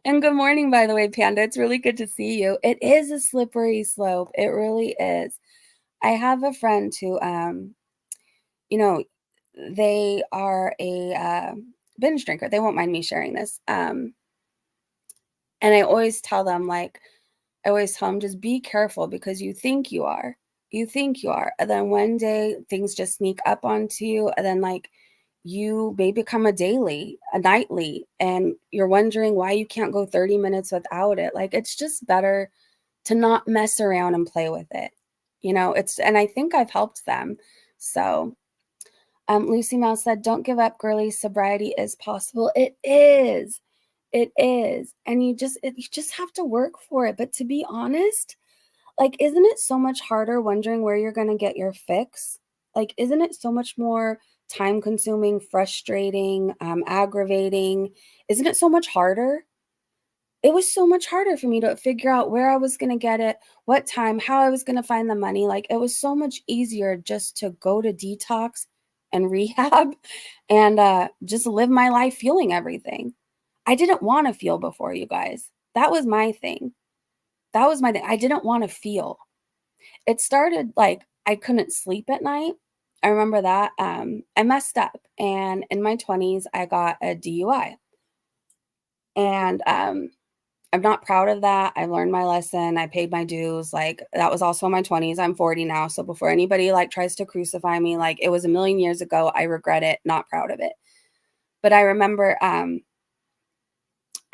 And good morning, by the way, Panda. It's really good to see you. It is a slippery slope. It really is. I have a friend who, they are a binge drinker. They won't mind me sharing this. And I always tell them, just be careful because you think you are. You think you are. And then one day things just sneak up onto you. And then you may become a daily, a nightly, and you're wondering why you can't go 30 minutes without it. Like, it's just better to not mess around and play with it. And I think I've helped them. So Lucy Mouse said, don't give up, girly. Sobriety is possible. It is. It is. And you just have to work for it. But to be honest, isn't it so much harder wondering where you're going to get your fix? Isn't it so much more time consuming, frustrating, aggravating? Isn't it so much harder? It was so much harder for me to figure out where I was going to get it, what time, how I was going to find the money. It was so much easier just to go to detox and rehab and just live my life feeling everything. I didn't want to feel before, you guys. That was my thing. I didn't want to feel. It started I couldn't sleep at night. I remember that. I messed up. And in my 20s, I got a DUI. And I'm not proud of that. I learned my lesson. I paid my dues. That was also in my 20s. I'm 40 now. So before anybody tries to crucify me, it was a million years ago. I regret it. Not proud of it. But I remember I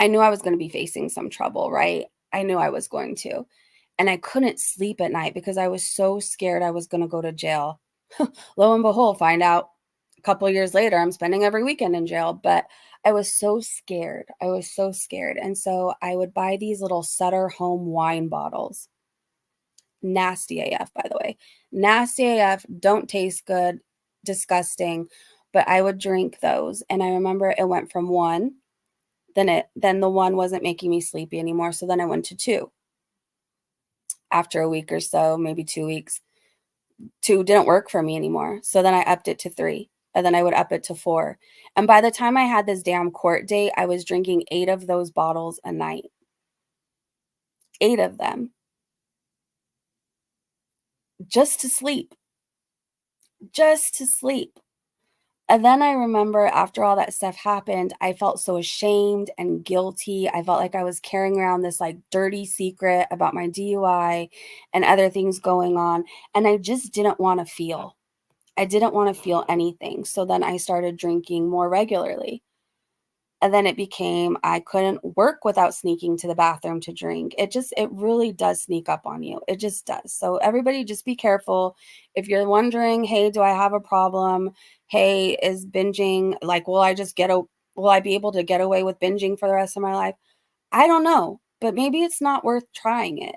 knew I was going to be facing some trouble, right? I knew I was going to. And I couldn't sleep at night because I was so scared I was going to go to jail. Lo and behold, find out a couple of years later, I'm spending every weekend in jail. But I was so scared. And so I would buy these little Sutter Home wine bottles. Nasty AF, by the way. Nasty AF, don't taste good, disgusting. But I would drink those. And I remember it went from one. Then the one wasn't making me sleepy anymore. So then I went to two. After a week or so, maybe 2 weeks, two didn't work for me anymore. So then I upped it to 3, and then I would up it to 4. And by the time I had this damn court date, I was drinking 8 of those bottles a night. 8 of them. Just to sleep. And then I remember after all that stuff happened, I felt so ashamed and guilty. I felt like I was carrying around this dirty secret about my DUI and other things going on. And I just didn't want to feel. I didn't want to feel anything. So then I started drinking more regularly. And then it became, I couldn't work without sneaking to the bathroom to drink. It really does sneak up on you. It just does. So everybody just be careful. If you're wondering, hey, do I have a problem? Hey, is binging, will I be able to get away with binging for the rest of my life? I don't know, but maybe it's not worth trying it.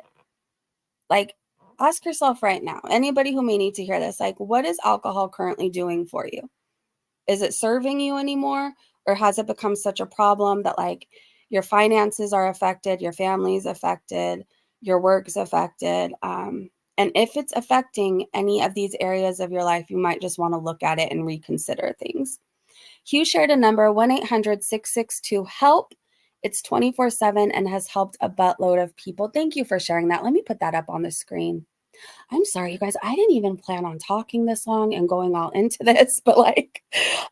Ask yourself right now, anybody who may need to hear this, what is alcohol currently doing for you? Is it serving you anymore? Or has it become such a problem that your finances are affected, your family's affected, your work's affected? And if it's affecting any of these areas of your life, you might just want to look at it and reconsider things. Hugh shared a number, 1-800-662-HELP. It's 24/7 and has helped a buttload of people. Thank you for sharing that. Let me put that up on the screen. I'm sorry, you guys. I didn't even plan on talking this long and going all into this, but like,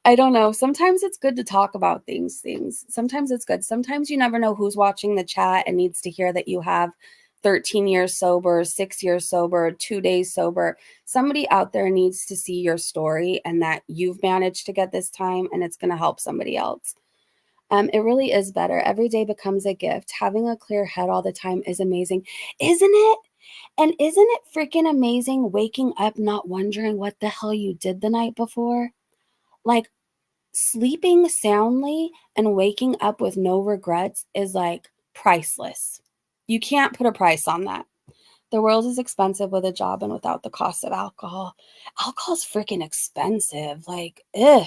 I don't know. Sometimes it's good to talk about things. Sometimes it's good. Sometimes you never know who's watching the chat and needs to hear that you have 13 years sober, 6 years sober, 2 days sober. Somebody out there needs to see your story and that you've managed to get this time and it's going to help somebody else. It really is better. Every day becomes a gift. Having a clear head all the time is amazing, isn't it? And isn't it freaking amazing waking up not wondering what the hell you did the night before? Like sleeping soundly and waking up with no regrets is like priceless. You can't put a price on that. The world is expensive with a job and without the cost of alcohol. Alcohol's freaking expensive. Like, ugh.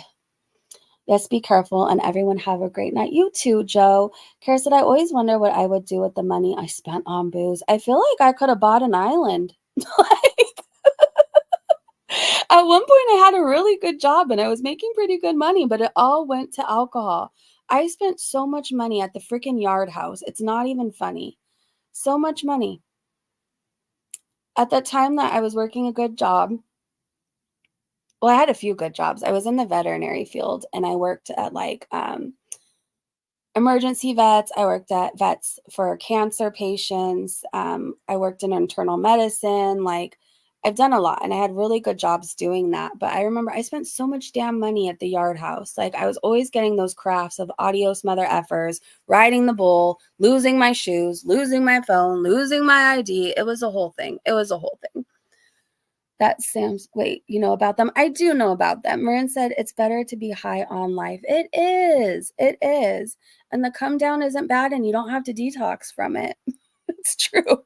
Yes, be careful and everyone have a great night. You too, Joe. Kara said, I always wonder what I would do with the money I spent on booze. I feel like I could have bought an island. Like, at one point, I had a really good job and I was making pretty good money, but it all went to alcohol. I spent so much money at the freaking Yard House. It's not even funny. So much money. At that time that I was working a good job, well, I had a few good jobs. I was in the veterinary field and I worked at like emergency vets. I worked at vets for cancer patients. I worked in internal medicine. Like I've done a lot and I had really good jobs doing that. But I remember I spent so much damn money at the Yard House. Like I was always getting those crafts of adios mother effers, riding the bull, losing my shoes, losing my phone, losing my ID. It was a whole thing. It was a whole thing. That's Sam's. Wait, you know about them? I do know about them. Marin said it's better to be high on life. It is. It is. And the come down isn't bad and you don't have to detox from it. It's true.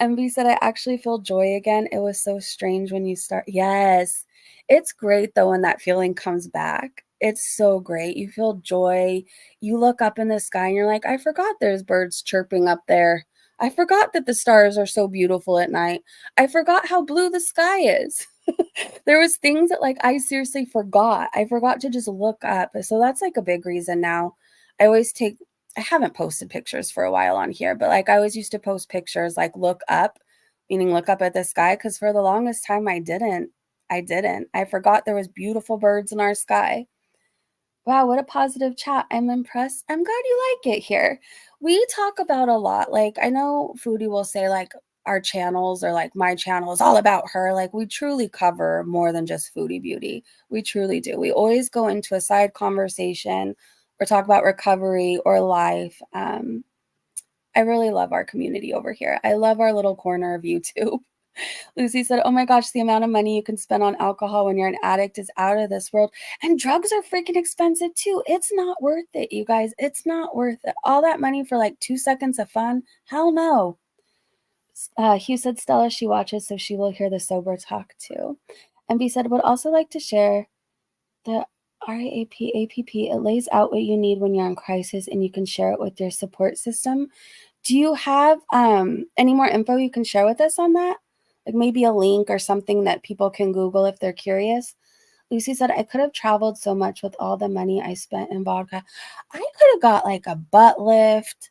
MB said, I actually feel joy again. It was so strange when you start. Yes. It's great though when that feeling comes back. It's so great. You feel joy. You look up in the sky and you're like, I forgot there's birds chirping up there. I forgot that the stars are so beautiful at night. I forgot how blue the sky is. There was things that like I seriously forgot. I forgot to just look up. So that's like a big reason now. I haven't posted pictures for a while on here, but like I always used to post pictures like look up, meaning look up at the sky, because for the longest time I didn't. I forgot there was beautiful birds in our sky. Wow, what a positive chat. I'm impressed. I'm glad you like it here. We talk about a lot. Like, I know Foodie will say, like, our channels or like my channel is all about her. Like, we truly cover more than just Foodie Beauty. We truly do. We always go into a side conversation or talk about recovery or life. I really love our community over here. I love our little corner of YouTube. Lucy said, oh my gosh, the amount of money you can spend on alcohol when you're an addict is out of this world. And drugs are freaking expensive too. It's not worth it, you guys. It's not worth it. All that money for like 2 seconds of fun? Hell no. Hugh said, Stella, she watches, so she will hear the sober talk too. And B said, would also like to share the RAAP. It lays out what you need when you're in crisis and you can share it with your support system. Do you have any more info you can share with us on that? Like maybe a link or something that people can Google if they're curious. Lucy said, I could have traveled so much with all the money I spent in vodka. I could have got like a butt lift,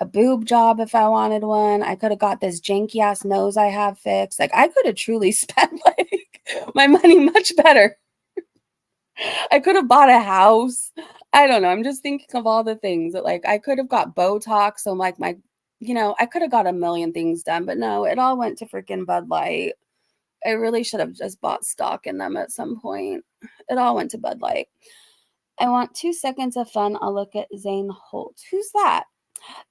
a boob job if I wanted one. I could have got this janky ass nose I have fixed. Like I could have truly spent like my money much better. I could have bought a house. I don't know. I'm just thinking of all the things that like I could have got Botox. So like I could have got a million things done, but no, it all went to freaking Bud Light. I really should have just bought stock in them at some point. It all went to Bud Light. I want 2 seconds of fun. I'll look at Zane Holt. Who's that?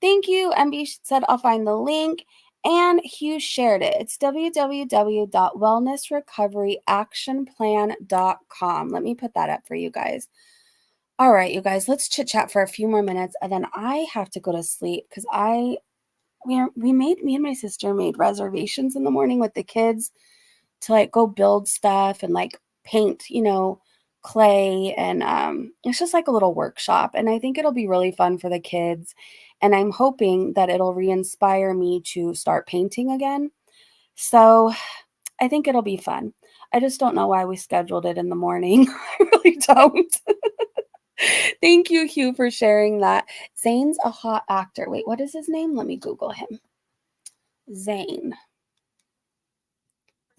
Thank you. MB said I'll find the link. And Hugh shared it. It's www.wellnessrecoveryactionplan.com. Let me put that up for you guys. All right, you guys, let's chit chat for a few more minutes and then I have to go to sleep because me and my sister made reservations in the morning with the kids to like go build stuff and like paint, clay. And it's just like a little workshop. And I think it'll be really fun for the kids. And I'm hoping that it'll re-inspire me to start painting again. So I think it'll be fun. I just don't know why we scheduled it in the morning. I really don't. Thank you, Hugh, for sharing that. Zayn's a hot actor. Wait, what is his name? Let me Google him. Zayn.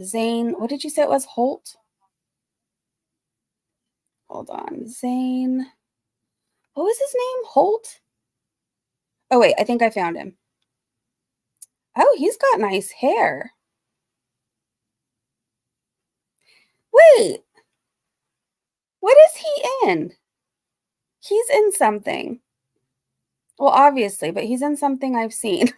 Zayn, what did you say it was? Holt? Hold on. Zayn. What was his name? Holt? Oh, wait, I think I found him. Oh, he's got nice hair. Wait, what is he in? He's in something. Well, obviously, but he's in something I've seen.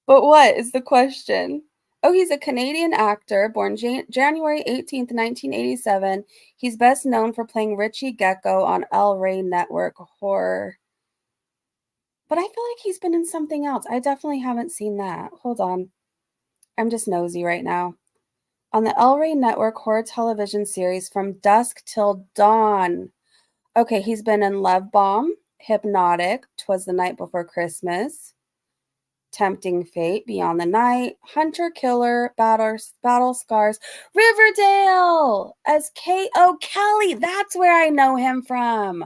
But what is the question? Oh, he's a Canadian actor born January 18th, 1987. He's best known for playing Richie Gecko on El Rey Network horror. But I feel like he's been in something else. I definitely haven't seen that. Hold on. I'm just nosy right now. On the El Rey Network horror television series From Dusk Till Dawn. Okay, he's been in Love Bomb, Hypnotic, 'Twas the Night Before Christmas, Tempting Fate, Beyond the Night, Hunter Killer, Battle Scars, Riverdale as K.O. Kelly. That's where I know him from.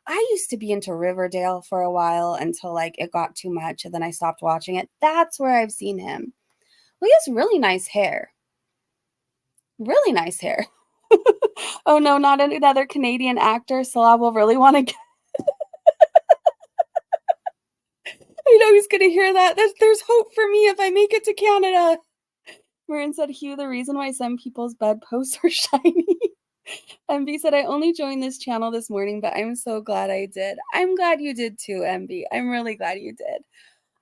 I used to be into Riverdale for a while until like it got too much and then I stopped watching it. That's where I've seen him. Well, he has really nice hair. Really nice hair. Oh no, not another Canadian actor. Salah will really want to get. I know he's gonna hear that. There's hope for me if I make it to Canada. Marin said, Hugh, the reason why some people's bedposts are shiny. MB said, I only joined this channel this morning, but I'm so glad I did. I'm glad you did too, MB. I'm really glad you did.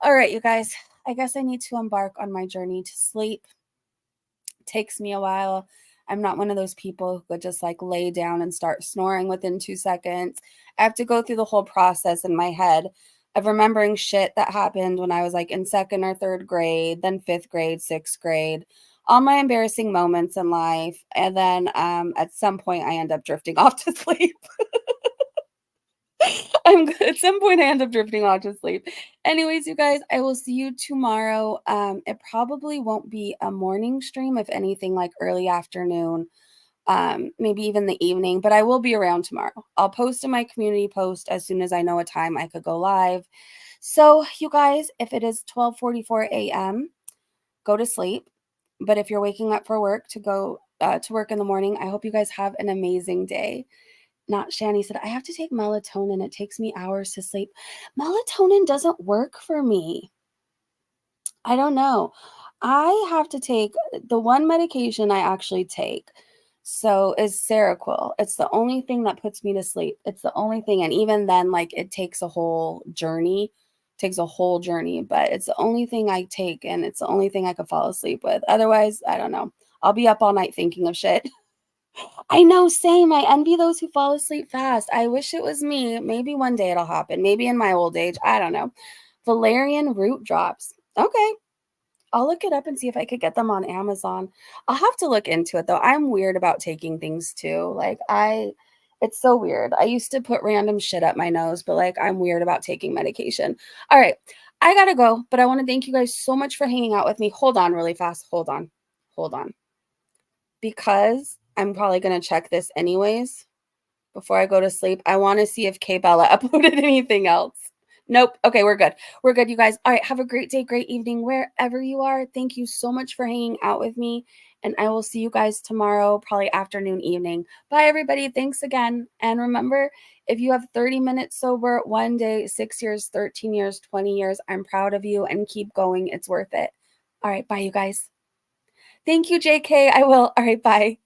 All right, you guys. I guess I need to embark on my journey to sleep. It takes me a while. I'm not one of those people who could just like lay down and start snoring within 2 seconds. I have to go through the whole process in my head of remembering shit that happened when I was like in 2nd or 3rd grade, then 5th grade, 6th grade, all my embarrassing moments in life. And then at some point I end up drifting off to sleep. At some point I end up drifting off to sleep. Anyways, you guys, I will see you tomorrow. It probably won't be a morning stream, if anything, like early afternoon, maybe even the evening, but I will be around tomorrow. I'll post in my community post as soon as I know a time I could go live. So you guys, if it is 12:44 a.m., go to sleep. But if you're waking up for work to go to work in the morning, I hope you guys have an amazing day. Not Shani said, I have to take melatonin. It takes me hours to sleep. Melatonin doesn't work for me. I don't know. I have to take the one medication I actually take. So is Seroquel. It's the only thing that puts me to sleep. It's the only thing. And even then, like it takes a whole journey. Takes a whole journey, but it's the only thing I take and it's the only thing I could fall asleep with. Otherwise, I don't know. I'll be up all night thinking of shit. I know, same. I envy those who fall asleep fast. I wish it was me. Maybe one day it'll happen. Maybe in my old age. I don't know. Valerian root drops. Okay. I'll look it up and see if I could get them on Amazon. I'll have to look into it though. I'm weird about taking things too. It's so weird. I used to put random shit up my nose, but like I'm weird about taking medication. All right. I gotta go, but I want to thank you guys so much for hanging out with me. Hold on really fast. Hold on. Because I'm probably going to check this anyways before I go to sleep. I want to see if Kaibella uploaded anything else. Nope. Okay, we're good. We're good, you guys. All right, have a great day, great evening, wherever you are. Thank you so much for hanging out with me, and I will see you guys tomorrow, probably afternoon, evening. Bye, everybody. Thanks again. And remember, if you have 30 minutes sober, 1 day, 6 years, 13 years, 20 years, I'm proud of you, and keep going. It's worth it. All right, bye, you guys. Thank you, JK. I will. All right, bye.